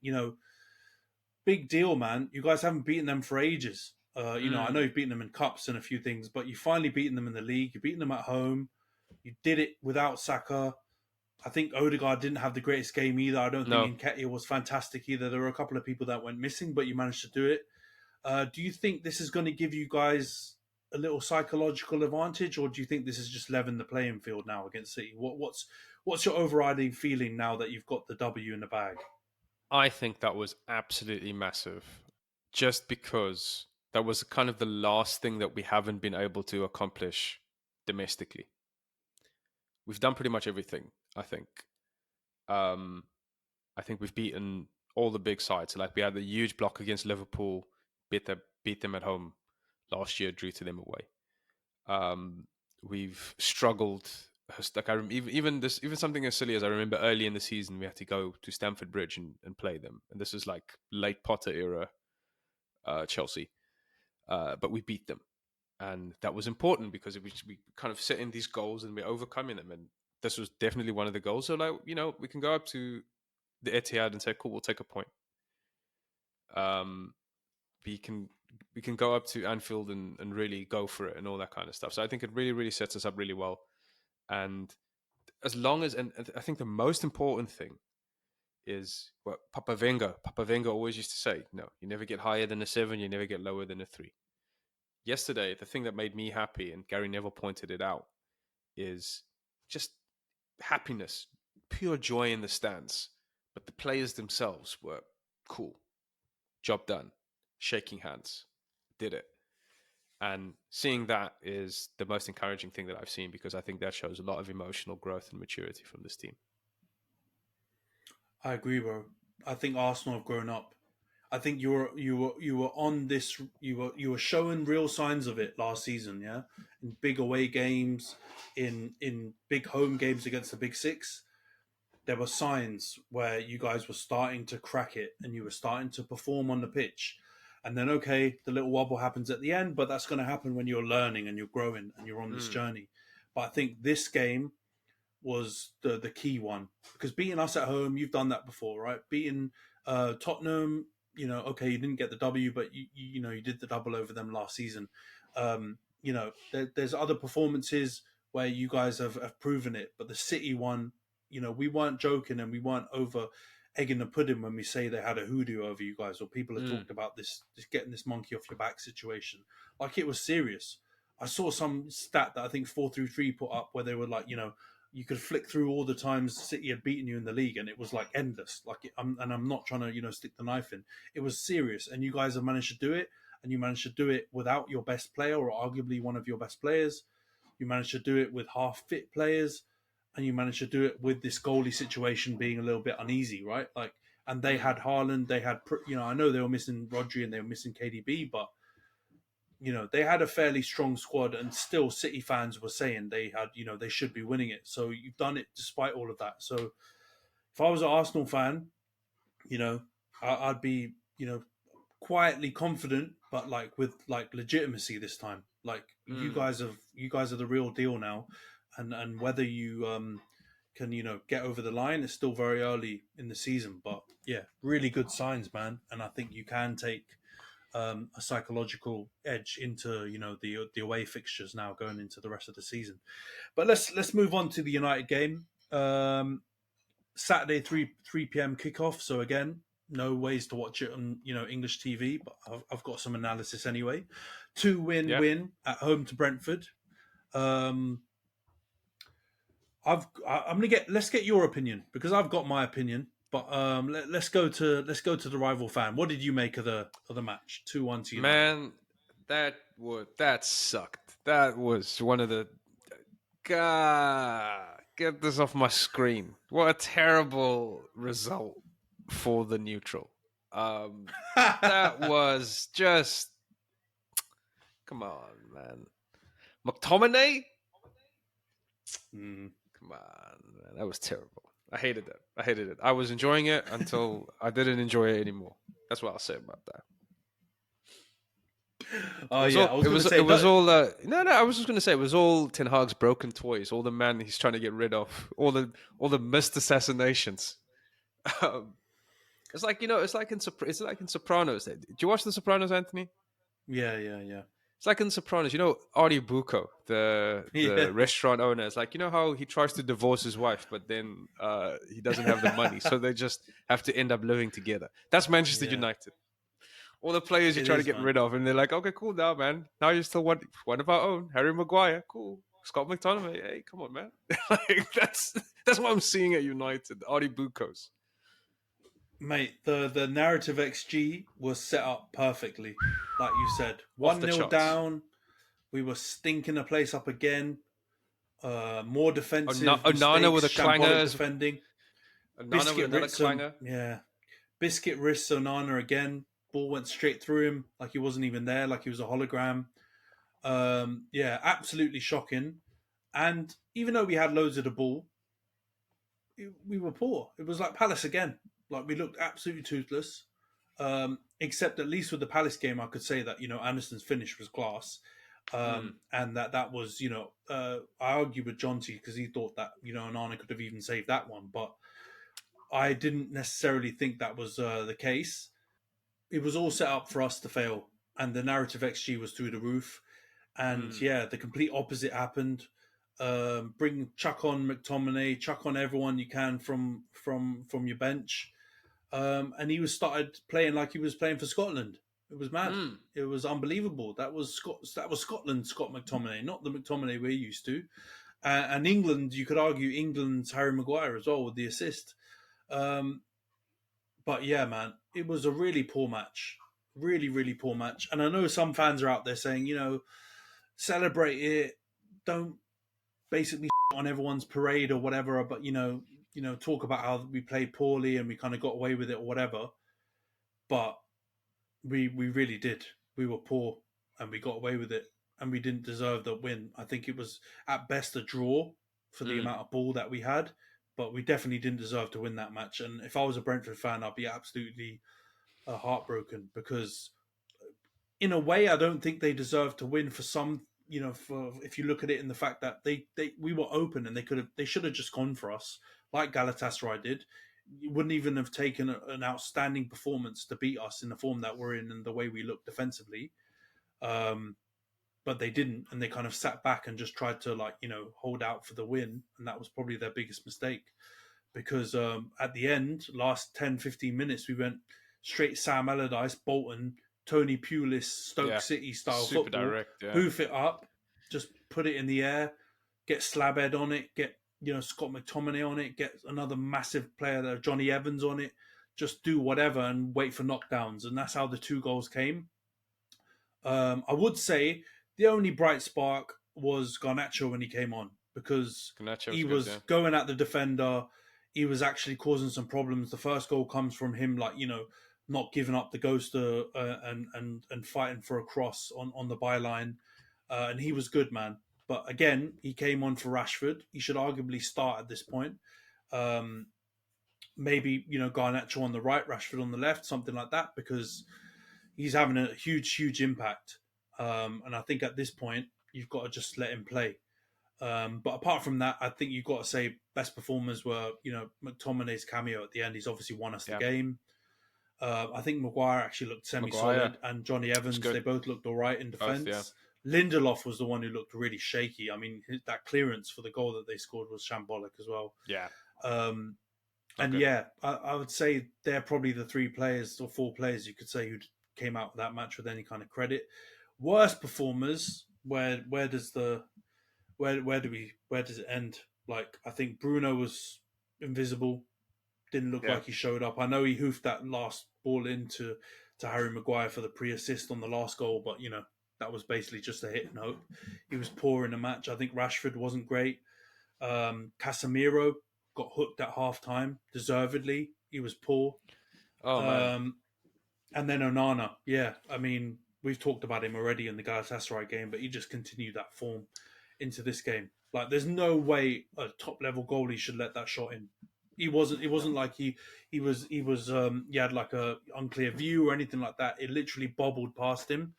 big deal, man. You guys haven't beaten them for ages. I know you've beaten them in cups and a few things, but you've finally beaten them in the league. You've beaten them at home. You did it without Saka. I think Odegaard didn't have the greatest game either. I don't think Nketiah was fantastic either. There were a couple of people that went missing, but you managed to do it. Do you think this is going to give you guys a little psychological advantage, or do you think this is just leveling the playing field now against City? What's your overriding feeling now that you've got the W in the bag? I think that was absolutely massive, just because that was kind of the last thing that we haven't been able to accomplish domestically. We've done pretty much everything, I think. I think we've beaten all the big sides. Like, we had the huge block against Liverpool, beat them at home last year, drew to them away. We've struggled. Like, even something as silly as, I remember early in the season we had to go to Stamford Bridge and play them, and this is like late Potter era Chelsea, but we beat them, and that was important because we kind of set in these goals and we're overcoming them, and this was definitely one of the goals. So, like, we can go up to the Etihad and say, cool, we'll take a point. We can go up to Anfield and really go for it and all that kind of stuff. So I think it really, really sets us up really well. And as long as, and I think the most important thing is what Papa Wenger always used to say: no, you never get higher than a 7, you never get lower than a 3. Yesterday, the thing that made me happy, and Gary Neville pointed it out, is just happiness, pure joy in the stands. But the players themselves were cool. Job done. Shaking hands. Did it. And seeing that is the most encouraging thing that I've seen, because I think that shows a lot of emotional growth and maturity from this team. I agree, bro. I think Arsenal have grown up. I think you were on this. You were showing real signs of it last season. Yeah, in big away games, in big home games against the Big Six, there were signs where you guys were starting to crack it and you were starting to perform on the pitch. And then, okay, the little wobble happens at the end, but that's going to happen when you're learning and you're growing and you're on this journey. But I think this game was the key one, because beating us at home, you've done that before, right? Beating Tottenham, okay, you didn't get the W, but you did the double over them last season. There's other performances where you guys have proven it, but the City one, we weren't joking and we weren't over egging the pudding when we say they had a hoodoo over you guys, or people have talked about this getting this monkey off your back situation. Like, it was serious. I saw some stat that I think 433 put up where they were like, you could flick through all the times City had beaten you in the league, and it was like endless. I'm not trying to stick the knife in. It was serious, and you guys have managed to do it, and you managed to do it without your best player, or arguably one of your best players. You managed to do it with half fit players, and you managed to do it with this goalie situation being a little bit uneasy, right? And they had Haaland, they had, I know they were missing Rodri and they were missing KDB, but they had a fairly strong squad, and still City fans were saying they had, they should be winning it. So you've done it despite all of that. So if I was an Arsenal fan, I'd be, quietly confident, but with legitimacy this time. You guys are the real deal now, and whether you can get over the line, it's still very early in the season. But yeah, really good signs, man. And I think you can take a psychological edge into the away fixtures now going into the rest of the season. But let's move on to the United game. Saturday 3 p.m. kickoff. So again, no ways to watch it on English TV, but I've got some analysis anyway. 2-win win at home to Brentford. Let's get your opinion, because I've got my opinion. But let's go to the rival fan. What did you make of the match? 2-1 to United. Man, that sucked. That was one of the God, get this off my screen. What a terrible result for the neutral. That was just, come on, man. McTominay? Come on, man. That was terrible. I hated it. I was enjoying it until I didn't enjoy it anymore. That's what I'll say about that. I was just going to say it was all Ten Hag's broken toys, all the man he's trying to get rid of, all the missed assassinations. It's like in Sopranos. Do you watch The Sopranos, Antony? Yeah. It's like in Sopranos, Artie Bucco, the restaurant owner. It's like, how he tries to divorce his wife, but then he doesn't have the money, so they just have to end up living together. That's Manchester United. All the players you try to get rid of, and they're like, okay, cool, now, man. Now you still want one of our own, Harry Maguire, cool. Scott McTominay, hey, come on, man. That's what I'm seeing at United, Artie Buccos. Mate, the narrative XG was set up perfectly. Like you said, 1-0 down. We were stinking the place up again. More defensive. Onana with a clanger. Defending. Onana with another clanger. Yeah. Biscuit wrists Onana again. Ball went straight through him like he wasn't even there, like he was a hologram. Absolutely shocking. And even though we had loads of the ball, we were poor. It was like Palace again. Like, we looked absolutely toothless. Except at least with the Palace game, I could say that, Anderson's finish was class. And that was, I argued with Jonty because he thought that, Onana could have even saved that one. But I didn't necessarily think that was the case. It was all set up for us to fail. And the narrative XG was through the roof. And the complete opposite happened. Chuck on McTominay, chuck on everyone you can from your bench. And he started playing like he was playing for Scotland. It was mad. It was unbelievable. That was Scotland, Scott McTominay, not the McTominay we're used to. And England, you could argue England's Harry Maguire as well with the assist. But yeah, man, it was a really poor match. Really, really poor match. And I know some fans are out there saying, celebrate it, don't basically on everyone's parade or whatever, but talk about how we played poorly and we kind of got away with it or whatever. But we really did. We were poor and we got away with it, and we didn't deserve the win. I think it was at best a draw for the amount of ball that we had, but we definitely didn't deserve to win that match. And if I was a Brentford fan, I'd be absolutely heartbroken, because in a way I don't think they deserve to win for some. For if you look at it in the fact that we were open and they should have just gone for us like Galatasaray did. You wouldn't even have taken an outstanding performance to beat us in the form that we're in and the way we look defensively. But they didn't, and they kind of sat back and just tried to hold out for the win, and that was probably their biggest mistake, because at the end, last 10, 15 minutes, we went straight Sam Allardyce, Bolton, Tony Pulis, Stoke City style super football. direct, Hoof it up, just put it in the air, get Slabhead on it, get Scott McTominay on it, get another massive player there, Johnny Evans on it, just do whatever and wait for knockdowns. And that's how the 2 goals came. I would say the only bright spark was Garnacho when he came on, because he was going at the defender. He was actually causing some problems. The first goal comes from him, not giving up the ghost and fighting for a cross on the byline. And he was good, man. But again, he came on for Rashford. He should arguably start at this point. Maybe, Garnacho on the right, Rashford on the left, something like that, because he's having a huge, huge impact. And I think at this point, you've got to just let him play. But apart from that, I think you've got to say best performers were, McTominay's cameo at the end. He's obviously won us the game. I think Maguire actually looked semi-solid, and Johnny Evans, they both looked all right in defence. Lindelof was the one who looked really shaky. I mean, that clearance for the goal that they scored was shambolic as well. Yeah. I would say they're probably the 3 players or 4 players you could say who came out of that match with any kind of credit. Worst performers, where does it end? I think Bruno was invisible. Didn't look like he showed up. I know he hoofed that last ball into Harry Maguire for the pre-assist on the last goal, but that was basically just a hit and hope. He was poor in the match. I think Rashford wasn't great. Casemiro got hooked at half-time, deservedly. He was poor. Oh, man. And then Onana. Yeah, I mean, we've talked about him already in the Galatasaray game, but he just continued that form into this game. There's no way a top-level goalie should let that shot in. It wasn't like he had a unclear view or anything like that. It literally bobbled past him.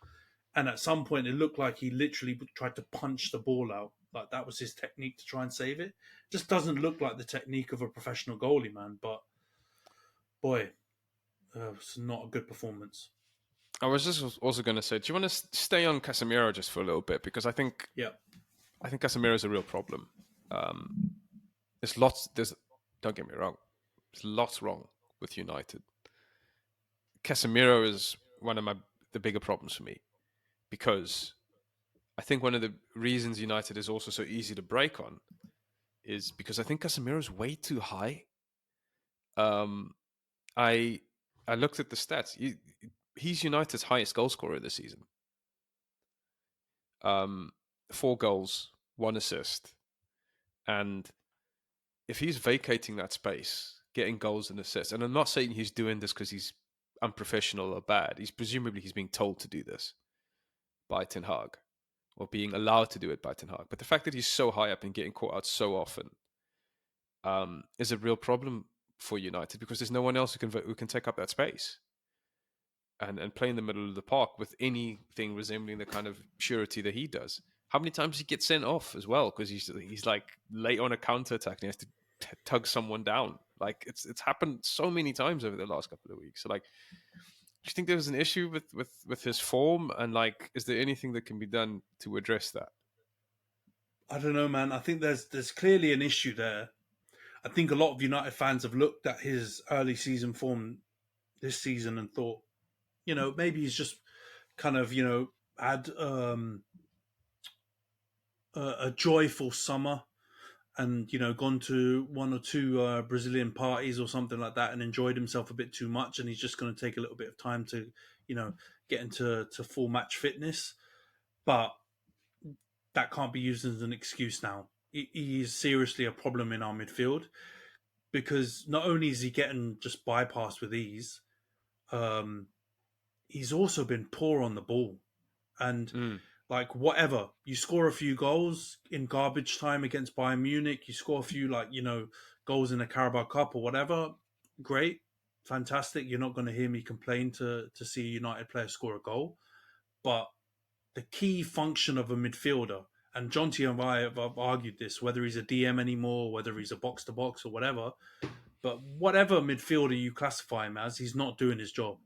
And at some point, it looked like he literally tried to punch the ball out. That was his technique to try and save it. Just doesn't look like the technique of a professional goalie, man. But, boy, it's not a good performance. I was just also going to say, do you want to stay on Casemiro just for a little bit? Because I think Casemiro is a real problem. Don't get me wrong, there's lots wrong with United. Casemiro is one of the bigger problems for me, because I think one of the reasons United is also so easy to break on is because I think Casemiro is way too high. I looked at the stats. He's United's highest goal scorer this season. 4 goals, 1 assist. And if he's vacating that space, getting goals and assists, and I'm not saying he's doing this because he's unprofessional or bad. He's being told to do this by Ten Hag, or being allowed to do it by Ten Hag. But the fact that he's so high up and getting caught out so often is a real problem for United, because there's no one else who can take up that space and play in the middle of the park with anything resembling the kind of surety that he does. How many times he gets sent off as well because he's late on a counter attack and he has to tug someone down. It's happened so many times over the last couple of weeks. So do you think there was an issue with his form, and is there anything that can be done to address that? I don't know, man. I think there's clearly an issue there. I think a lot of United fans have looked at his early season form this season and thought, maybe he's just kind of, had a joyful summer and, gone to 1 or 2 Brazilian parties or something like that and enjoyed himself a bit too much. And he's just going to take a little bit of time to getting to full match fitness. But that can't be used as an excuse now. He is seriously a problem in our midfield because not only is he getting just bypassed with ease, he's also been poor on the ball. And like whatever, you score a few goals in garbage time against Bayern Munich, you score a few goals in the Carabao Cup or whatever, great, fantastic. You're not going to hear me complain to see a United player score a goal. But the key function of a midfielder, and Jonty and I have argued this, whether he's a DM anymore, whether he's a box-to-box or whatever, but whatever midfielder you classify him as, he's not doing his job.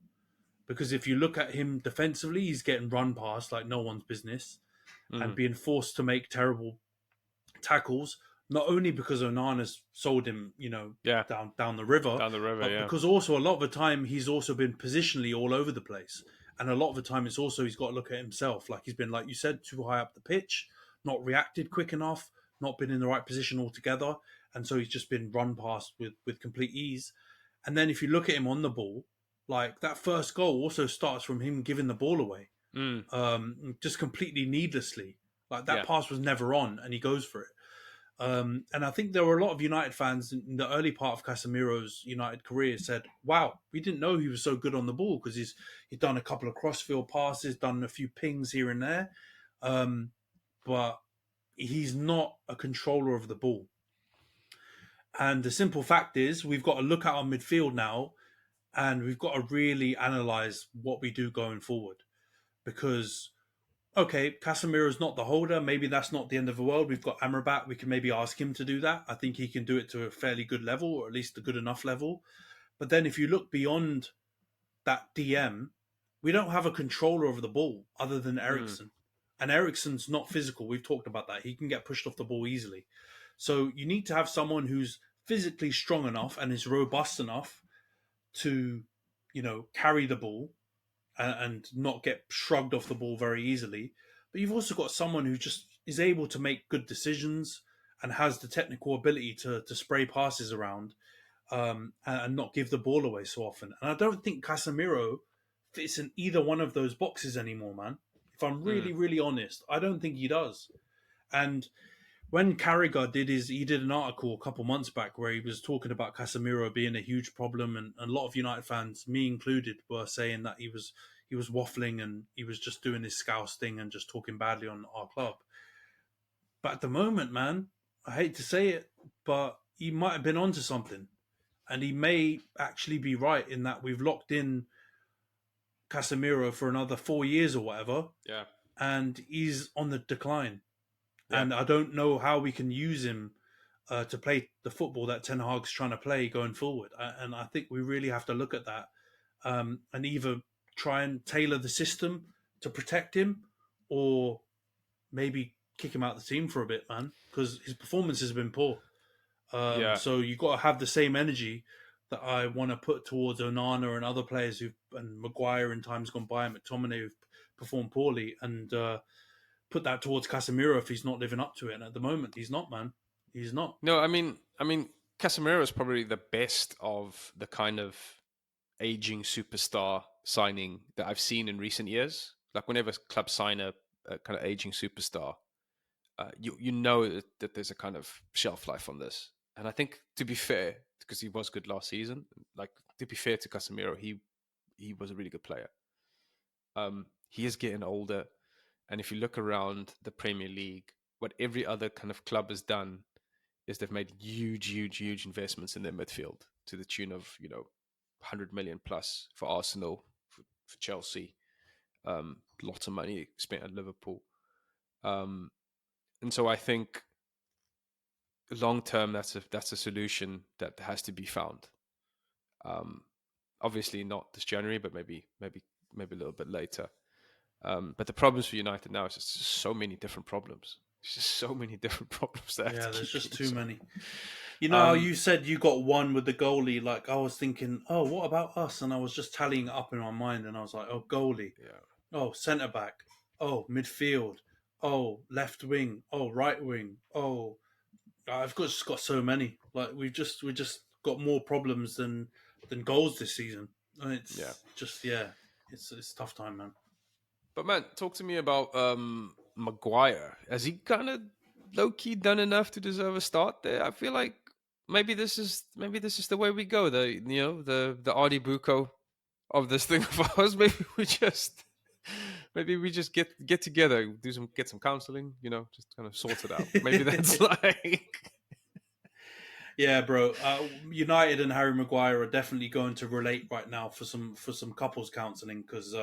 Because if you look at him defensively, he's getting run past like no one's business and being forced to make terrible tackles, not only because Onana's sold him, down the river, but because also a lot of the time he's also been positionally all over the place. And a lot of the time it's also he's got to look at himself. Like he's been, like you said, too high up the pitch, not reacted quick enough, not been in the right position altogether. And so he's just been run past with complete ease. And then if you look at him on the ball, like that first goal also starts from him giving the ball away, just completely needlessly. Like that pass was never on, and he goes for it. And I think there were a lot of United fans in the early part of Casemiro's United career said, "Wow, we didn't know he was so good on the ball because he's done a couple of crossfield passes, done a few pings here and there, but he's not a controller of the ball." And the simple fact is, we've got to look at our midfield now. And we've got to really analyse what we do going forward. Because, okay, Casemiro's not the holder. Maybe that's not the end of the world. We've got Amrabat. We can maybe ask him to do that. I think he can do it to a fairly good level, or at least a good enough level. But then if you look beyond that DM, we don't have a controller over the ball other than Eriksen. And Eriksen's not physical. We've talked about that. He can get pushed off the ball easily. So you need to have someone who's physically strong enough and is robust enough to, carry the ball and not get shrugged off the ball very easily. But you've also got someone who just is able to make good decisions and has the technical ability to spray passes around and not give the ball away so often. And I don't think Casemiro fits in either one of those boxes anymore, man. If I'm really, really honest, I don't think he does. And when Carragher did an article a couple months back where he was talking about Casemiro being a huge problem, and a lot of United fans, me included, were saying that he was waffling and he was just doing his scouse thing and just talking badly on our club. But at the moment, man, I hate to say it, but he might have been onto something, and he may actually be right in that we've locked in Casemiro for another 4 years or whatever, and he's on the decline. Yeah. And I don't know how we can use him to play the football that Ten Hag's trying to play going forward. And I think we really have to look at that and either try and tailor the system to protect him or maybe kick him out of the team for a bit, man, because his performance has been poor. So you've got to have the same energy that I want to put towards Onana and other players and Maguire in times gone by, and McTominay who've performed poorly, and put that towards Casemiro if he's not living up to it. And at the moment, he's not, man. He's not. No, I mean, Casemiro is probably the best of the kind of aging superstar signing that I've seen in recent years. Like whenever clubs sign a kind of aging superstar, you know that there's a kind of shelf life on this. And I think, to be fair, because he was good last season, like to be fair to Casemiro, he was a really good player. He is getting older. And if you look around the Premier League, what every other kind of club has done is they've made huge investments in their midfield to the tune of, 100 million plus for Arsenal, for Chelsea, lots of money spent at Liverpool. And so I think long term, that's a solution that has to be found. Obviously not this January, but maybe a little bit later. But the problems for United now is just so many different problems. There's just so many different problems there. Yeah, there's just too many. How you said you got one with the goalie. Like I was thinking, oh, what about us? And I was just tallying it up in my mind, and I was like, oh, goalie. Yeah. Oh, centre back. Oh, midfield. Oh, left wing. Oh, right wing. Oh, I've just got so many. Like we just got more problems than goals this season. And it's just. it's a tough time, man. But man, talk to me about Maguire. Has he kind of low key done enough to deserve a start there? I feel like maybe this is the way we go. The Ardy Bucco of this thing of ours. Maybe we just get together, get some counseling. Just kind of sort it out. Maybe that's like. Yeah, bro. United and Harry Maguire are definitely going to relate right now for some couples counselling because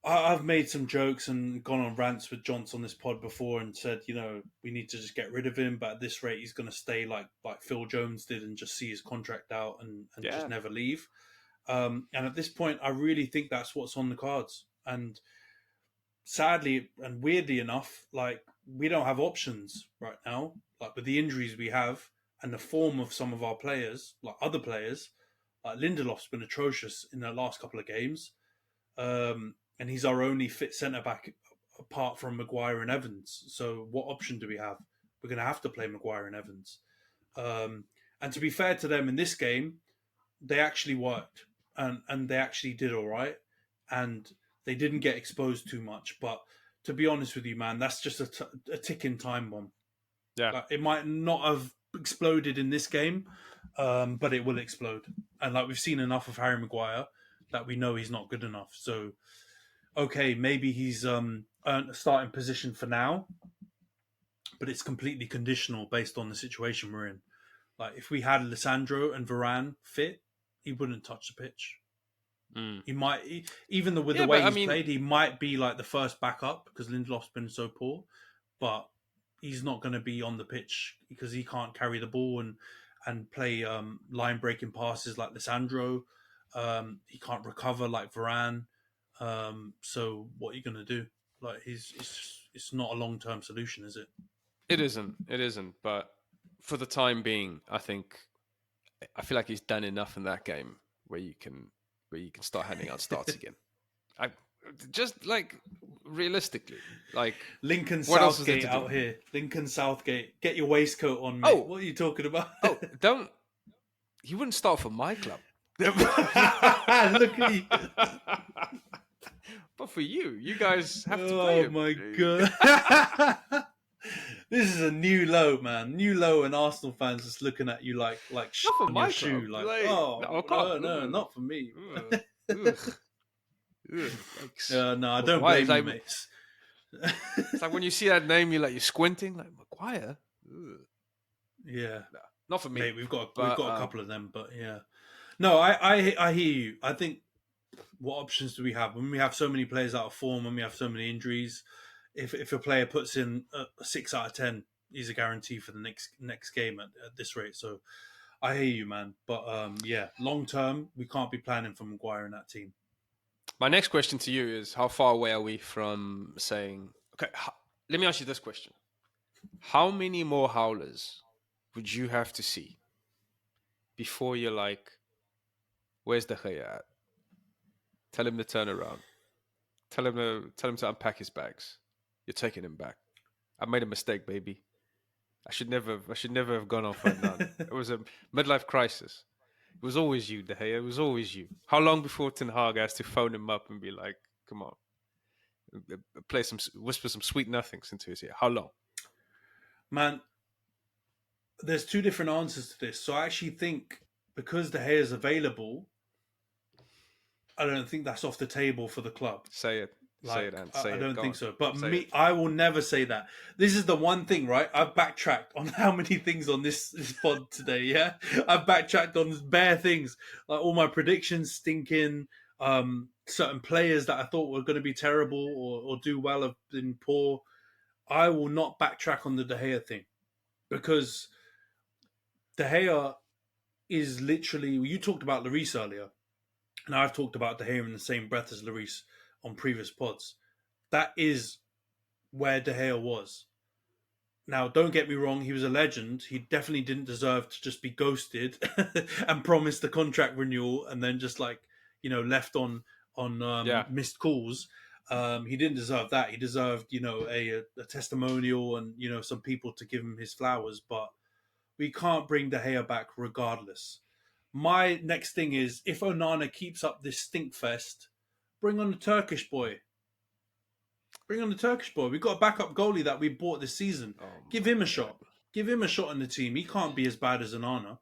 I've made some jokes and gone on rants with Johns on this pod before and said, we need to just get rid of him, but at this rate, he's going to stay like Phil Jones did and just see his contract out and just never leave. And at this point, I really think that's what's on the cards. And sadly and weirdly enough, like we don't have options right now. Like with the injuries we have and the form of some of our players, like other players, like Lindelof's been atrocious in the last couple of games. And he's our only fit centre-back apart from Maguire and Evans. So what option do we have? We're going to have to play Maguire and Evans. And to be fair to them in this game, they actually worked and they actually did all right. And they didn't get exposed too much. But to be honest with you, man, that's just a ticking time bomb. Yeah, like, it might not have exploded in this game, but it will explode. And like we've seen enough of Harry Maguire that we know he's not good enough. So, okay, maybe he's earned a starting position for now, but it's completely conditional based on the situation we're in. Like if we had Lissandro and Varane fit, he wouldn't touch the pitch. He might, even with the way he's played, he might be like the first backup because Lindelof's been so poor, but he's not going to be on the pitch because he can't carry the ball and play line breaking passes like Lissandro. He can't recover like Varane. So what are you going to do? Like it's not a long term solution, is it? It isn't. But for the time being, I feel like he's done enough in that game where you can start handing out starts again. I just like realistically, like Lincoln Southgate out here. Lincoln Southgate, get your waistcoat on, mate. What are you talking about? He wouldn't start for my club. Look at you. But for you guys have to play him. Oh my god. This is a new low, man. New low, and Arsenal fans just looking at you like shit on your shoe. Like, no, not for me. No, I don't blame you, mate. It's like when you see that name, you're squinting, like Maguire. Yeah, no, not for me. Mate, we've got a couple of them, but yeah. No, I hear you. I think what options do we have when we have so many players out of form, when we have so many injuries? If a player puts in a 6 out of 10, he's a guarantee for the next game at this rate. So I hear you, man. But yeah, long term, we can't be planning for Maguire in that team. My next question to you is, how far away are we from saying, okay, let me ask you this question. How many more howlers would you have to see before you're like, where's De Gea at? Tell him to turn around. Tell him to unpack his bags. You're taking him back. I made a mistake, baby. I should never have gone off right now. It was a midlife crisis. It was always you, De Gea. It was always you. How long before Ten Hag has to phone him up and be like, come on, whisper some sweet nothings into his ear? How long? Man, there's two different answers to this. So I actually think because De Gea is available, I don't think that's off the table for the club. Say it. Say it, Ant. I don't think so. But I will never say that. This is the one thing, right? I've backtracked on how many things on this pod today, yeah? I've backtracked on bare things. Like all my predictions stinking, certain players that I thought were going to be terrible or do well have been poor. I will not backtrack on the De Gea thing. Because De Gea is literally... You talked about Lloris earlier. And I've talked about De Gea in the same breath as Lloris on previous pods. That is where De Gea was. Now, don't get me wrong, he was a legend. He definitely didn't deserve to just be ghosted and promised a contract renewal and then just left on missed calls. He didn't deserve that. He deserved, a testimonial and, some people to give him his flowers. But we can't bring De Gea back regardless. My next thing is, if Onana keeps up this stink fest, bring on the Turkish boy. Bring on the Turkish boy. We've got a backup goalie that we bought this season. Oh Give my him a God. shot. Give him a shot in the team. He can't be as bad as Onana.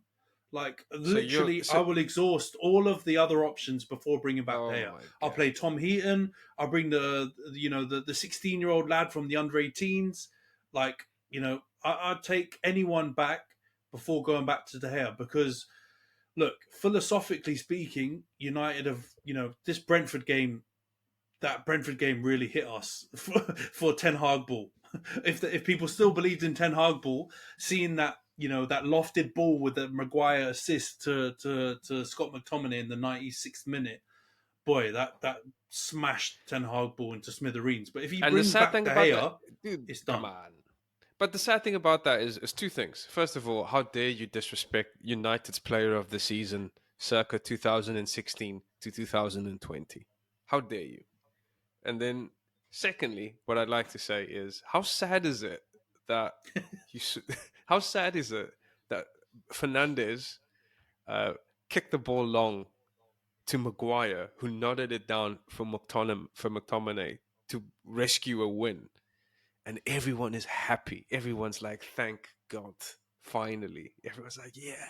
Like, So you're literally, I so will exhaust all of the other options before bringing back De oh Gea. my I'll God. play Tom Heaton. I'll bring the 16-year-old lad from the under 18s. Like, I'd take anyone back before going back to De Gea, because look, philosophically speaking, United have, this Brentford game, that Brentford game really hit us for Ten Hag ball. If people still believed in Ten Hag ball, seeing that, that lofted ball with the Maguire assist to Scott McTominay in the 96th minute, boy, that smashed Ten Hag ball into smithereens. But if he And the brings sad back thing De about that, Gea, dude, it's come done. on. But the sad thing about that is two things. First of all, how dare you disrespect United's player of the season circa 2016 to 2020? How dare you? And then, secondly, what I'd like to say is, how sad is it that how sad is it that Fernandes kicked the ball long to Maguire, who nodded it down for McTominay to rescue a win, and everyone is happy. Everyone's like, "Thank God, finally!" Everyone's like, "Yeah."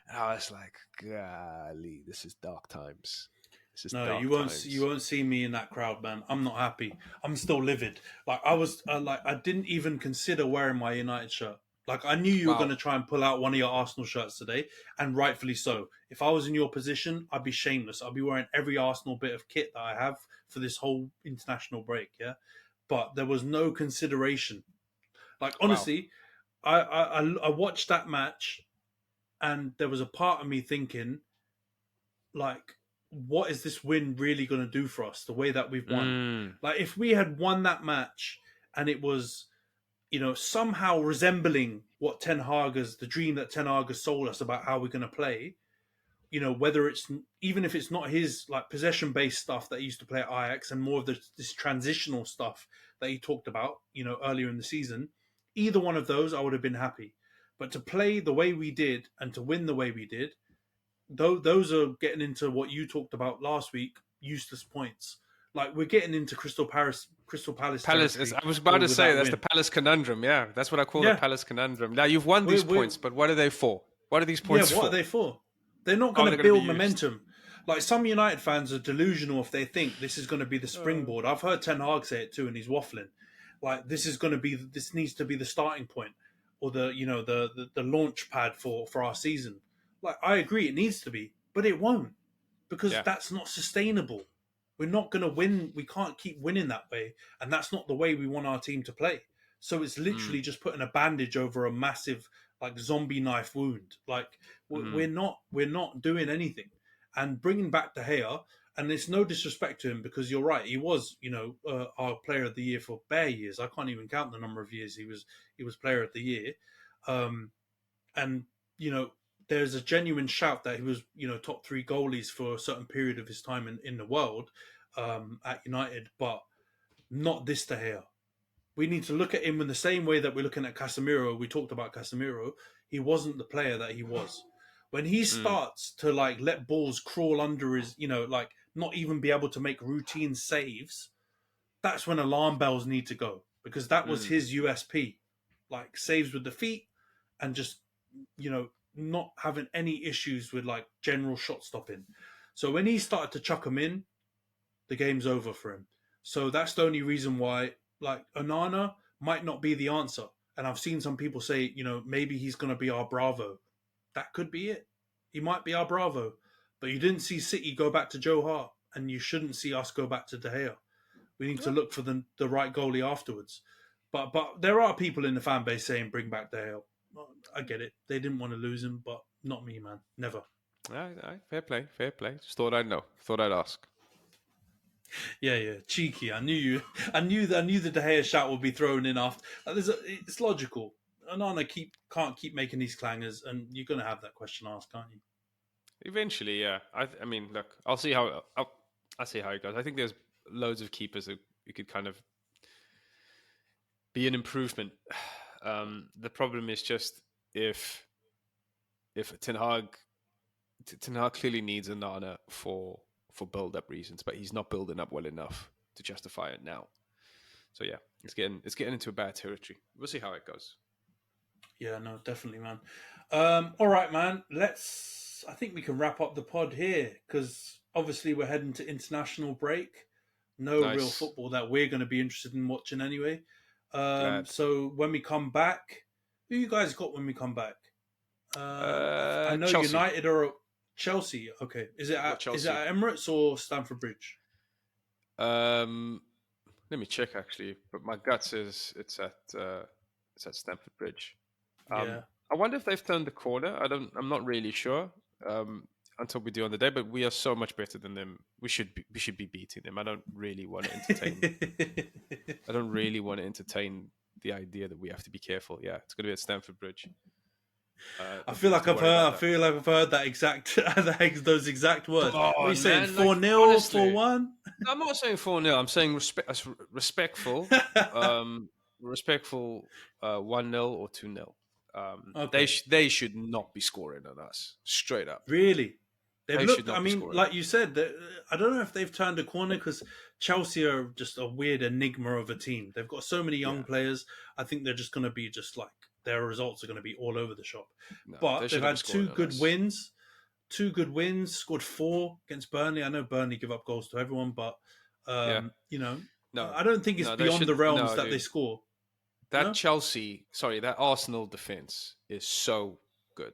And I was like, "Golly, this is dark times. This is No, you dark won't. You times." won't see me in that crowd, man. I'm not happy. I'm still livid. Like I was. I didn't even consider wearing my United shirt. Like I knew you were going Wow. to try and pull out one of your Arsenal shirts today, and rightfully so. If I was in your position, I'd be shameless. I'd be wearing every Arsenal bit of kit that I have for this whole international break. Yeah, but there was no consideration. Like Wow. honestly, I watched that match, and there was a part of me thinking, like, what is this win really going to do for us, the way that we've won? Mm. Like, if we had won that match and it was, somehow resembling what the dream that Ten Hag has sold us about how we're going to play, whether it's, even if it's not his, like, possession-based stuff that he used to play at Ajax and more of this transitional stuff that he talked about, earlier in the season, either one of those, I would have been happy. But to play the way we did and to win the way we did, those are getting into what you talked about last week, useless points. Like we're getting into Crystal Palace Palace territory I was about to with say that that's the win. Palace conundrum. Yeah, that's what I call the Yeah, Palace conundrum. Now you've won these we're points, but what are they for? What are these yeah. points What are for? they for? They're not How going are to they going to be build used? momentum. Like some United fans are delusional if they think this is going to be the Uh, springboard. I've heard Ten Hag say it too, and he's waffling. Like this needs to be the starting point, or the launch pad for our season. Like I agree, it needs to be, but it won't, because yeah. that's not sustainable. We're not going to win. We can't keep winning that way, and that's not the way we want our team to play. So it's Mm, literally just putting a bandage over a massive, like, zombie knife wound. Like mm, we're not doing anything, and bringing back De Gea. And it's no disrespect to him, because you're right. He was, our player of the year for bare years. I can't even count the number of years he was player of the year. Um, and there's a genuine shout that he was top three goalies for a certain period of his time in the world, at United, but not this De Gea. We need to look at him in the same way that we're looking at Casemiro. We talked about Casemiro. He wasn't the player that he was. When he mm, starts to, like, let balls crawl under his, like, not even be able to make routine saves, that's when alarm bells need to go, because that was mm. his USP, like saves with the feet, and just not having any issues with, like, general shot stopping. So when he started to chuck them in, the game's over for him. So that's the only reason why, like, Onana might not be the answer. And I've seen some people say, maybe he's going to be our Bravo. That could be it. He might be our Bravo. But you didn't see City go back to Joe Hart, and you shouldn't see us go back to De Gea. We need to look for the right goalie afterwards. But there are people in the fan base saying bring back De Gea. I get it. They didn't want to lose him, but not me, man. Never. Aye, fair play, fair play. Just thought I'd know. Thought I'd ask. Yeah, yeah, cheeky. I knew you. I knew the De Gea shout would be thrown in after. It's logical. Onana can't keep making these clangers, and you're gonna have that question asked, aren't you? Eventually, yeah. I mean, look, I'll see how it goes. I think there's loads of keepers that you could kind of be an improvement. The problem is just if Ten Hag Ten Hag clearly needs Onana for build-up reasons, but he's not building up well enough to justify it now. So yeah, it's getting into a bad territory. We'll see how it goes. Yeah, no, definitely, man. All right, man. I think we can wrap up the pod here because obviously we're heading to international break. No Nice. real football that we're going to be interested in watching anyway. Glad. So when we come back, who you guys got when we come back? I know Chelsea. United or Chelsea. Okay, is it at Emirates or Stamford Bridge? Let me check actually, but my gut says it's at Stamford Bridge. Yeah. I wonder if they've turned the corner. I'm not really sure until we do on the day. But we are so much better than them. We should be beating them. I don't really want to entertain. I don't really want to entertain the idea that we have to be careful. Yeah, it's going to be at Stamford Bridge. I feel like I've heard that exact those exact words. What are you saying? 4-0, 4-1? I'm not saying 4-0. I'm saying respectful. Respectful 1-0 or 2-0. Okay. They should not be scoring on us, straight up. Really? They've looked, I mean, like you said, I don't know if they've turned a corner because Chelsea are just a weird enigma of a team. They've got so many young players. I think they're just going to be just like, their results are going to be all over the shop. No, but they've had two good wins, scored 4 against Burnley. I know Burnley give up goals to everyone, but, you know, I don't think it's beyond the realms that they score. That that Arsenal defense is so good.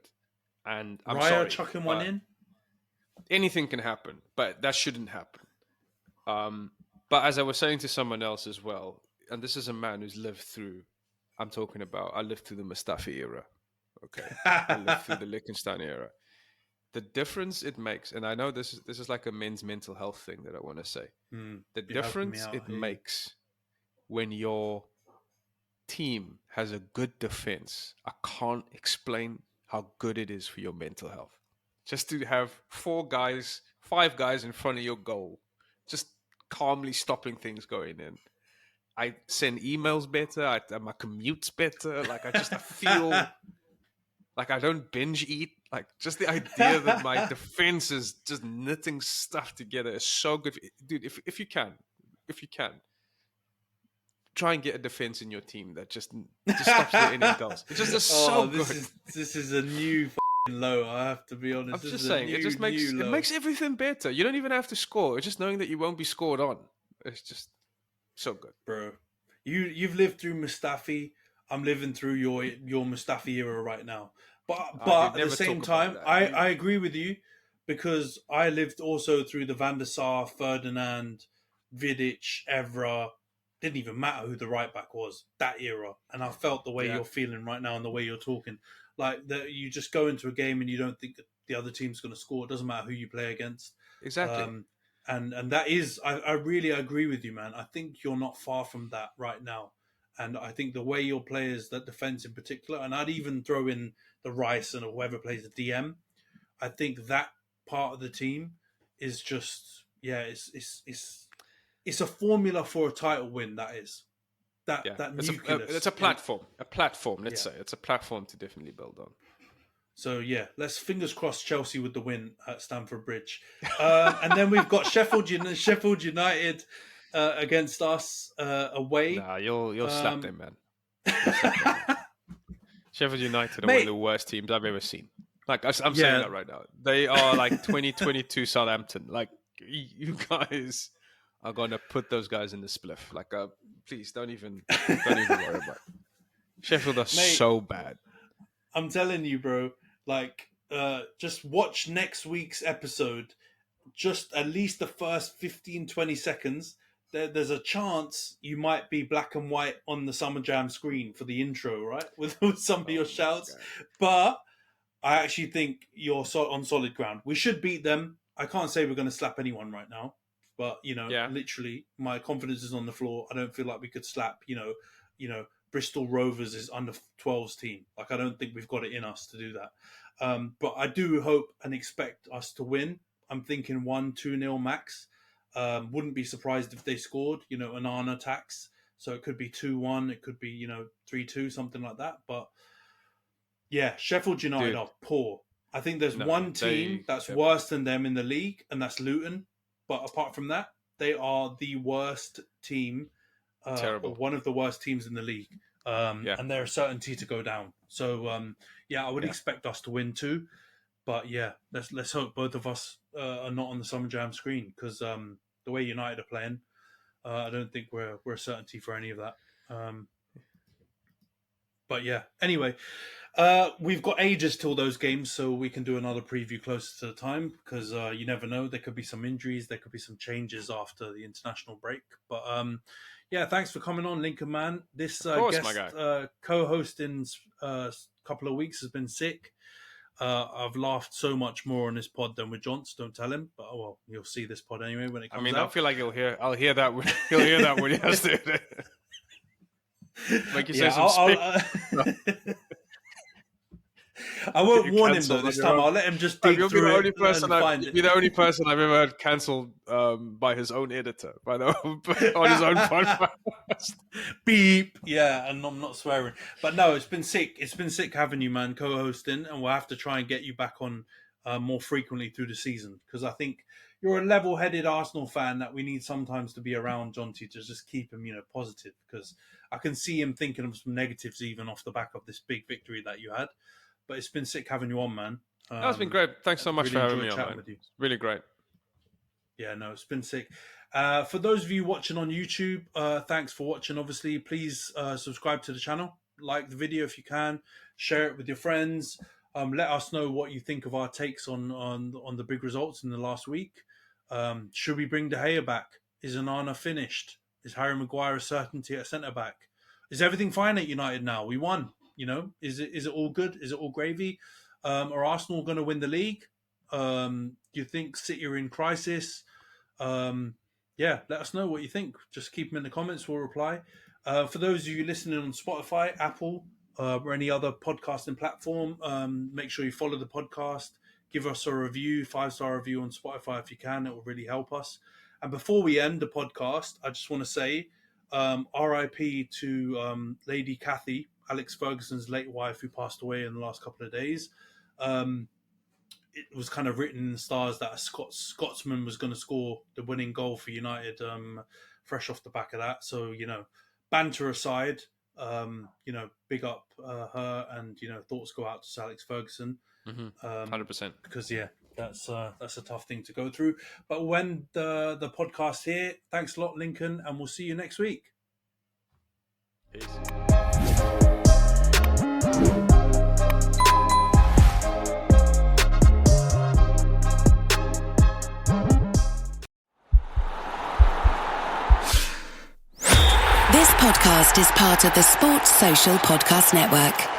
And I'm Raya sorry, chucking one in? Anything can happen, but that shouldn't happen. But as I was saying to someone else as well, and this is a man who's lived through, I lived through the Mustafi era. Okay. I lived through the Liechtenstein era. The difference it makes, and I know this is like a men's mental health thing that I want to say. The difference it makes when your team has a good defense, I can't explain how good it is for your mental health. Just to have 5 guys in front of your goal, just calmly stopping things going in. I send emails better. My commute's better. Like I feel like I don't binge eat. Like just the idea that my defense is just knitting stuff together is so good, dude. If you can, try and get a defense in your team that just stops letting in goals. It just is so good. This is a new low. I have to be honest. I'm just saying, it just makes everything better. You don't even have to score. It's just knowing that you won't be scored on. It's just so good, bro. You've lived through Mustafi. I'm living through your Mustafi era right now. But at the same time, I agree with you because I lived also through the Van der Sar, Ferdinand, Vidic, Evra. Didn't even matter who the right back was, that era. And I felt the way you're feeling right now and the way you're talking. Like that, you just go into a game and you don't think the other team's going to score. It doesn't matter who you play against. Exactly. And that is, I really agree with you, man. I think you're not far from that right now. And I think the way your players, that defense in particular, and I'd even throw in the Rice and whoever plays the DM, I think that part of the team is just, it's a formula for a title win. That is that nucleus. It's a platform. A platform. Let's say it's a platform to definitely build on. So let's fingers crossed Chelsea with the win at Stamford Bridge, and then we've got Sheffield United against us away. Nah, you'll slap them, man. Sheffield United are one of the worst teams I've ever seen. Like I'm saying that right now. They are like 2022 Southampton. Like you guys are gonna put those guys in the spliff. Like, please don't even worry about it. Sheffield are so bad. I'm telling you, bro. Like, just watch next week's episode. Just at least the first 15, 20 seconds. There's a chance you might be black and white on the Summer Jam screen for the intro, right? With some of your shouts. But I actually think you're on solid ground. We should beat them. I can't say we're going to slap anyone right now. But, literally, my confidence is on the floor. I don't feel like we could slap, Bristol Rovers is under 12s team. Like, I don't think we've got it in us to do that. But I do hope and expect us to win. I'm thinking 1-2-0 max. Wouldn't be surprised if they scored, Onana attacks. So it could be 2-1. It could be, 3-2, something like that. But yeah, Sheffield United are poor. I think there's one team that's worse than them in the league, and that's Luton. But apart from that, they are the worst team, Terrible. or one of the worst teams in the league. And they're a certainty to go down. So, I would expect us to win too. But yeah, let's hope both of us are not on the Summer Jam screen, because the way United are playing, I don't think we're a certainty for any of that. But yeah, anyway, we've got ages till those games, so we can do another preview closer to the time, because you never know. There could be some injuries, there could be some changes after the international break. But thanks for coming on, Lincoln Man. This guest co-host in a couple of weeks has been sick. I've laughed so much more on this pod than with Johns. Don't tell him, but you'll see this pod anyway when it comes out. I feel like I'll hear that. He'll hear that when he has to. Like you say, I won't warn him though this time. I'll let him just dig through it and find it. You'll be the only person I've ever heard cancelled by his own editor, on his own podcast. Beep. Yeah, and I'm not swearing. But no, it's been sick. It's been sick having you, man, co-hosting, and we'll have to try and get you back on more frequently through the season, because I think you're a level-headed Arsenal fan that we need sometimes to be around, Jonty, to just keep him, positive, because I can see him thinking of some negatives even off the back of this big victory that you had. But it's been sick having you on, man. That's been great. Thanks so much really for having me on, man. It's really great. Yeah, no, it's been sick. For those of you watching on YouTube, thanks for watching. Obviously, please subscribe to the channel. Like the video if you can. Share it with your friends. Let us know what you think of our takes on the big results in the last week. Should we bring De Gea back? Is Onana finished? Is Harry Maguire a certainty at centre-back? Is everything fine at United now? We won. Is it all good? Is it all gravy? Are Arsenal going to win the league? Do you think City are in crisis? Let us know what you think. Just keep them in the comments. We'll reply. For those of you listening on Spotify, Apple, or any other podcasting platform, make sure you follow the podcast. Give us a review, 5-star review on Spotify if you can. It will really help us. And before we end the podcast, I just want to say RIP to Lady Kathy, Alex Ferguson's late wife, who passed away in the last couple of days. It was kind of written in the stars that a Scotsman was going to score the winning goal for United, fresh off the back of that. So, banter aside, big up her, and, thoughts go out to Sir Alex Ferguson. 100%. Because, that's a tough thing to go through. But when the podcast here, thanks a lot, Lincoln, and we'll see you next week. Peace. This podcast is part of the Sports Social Podcast Network.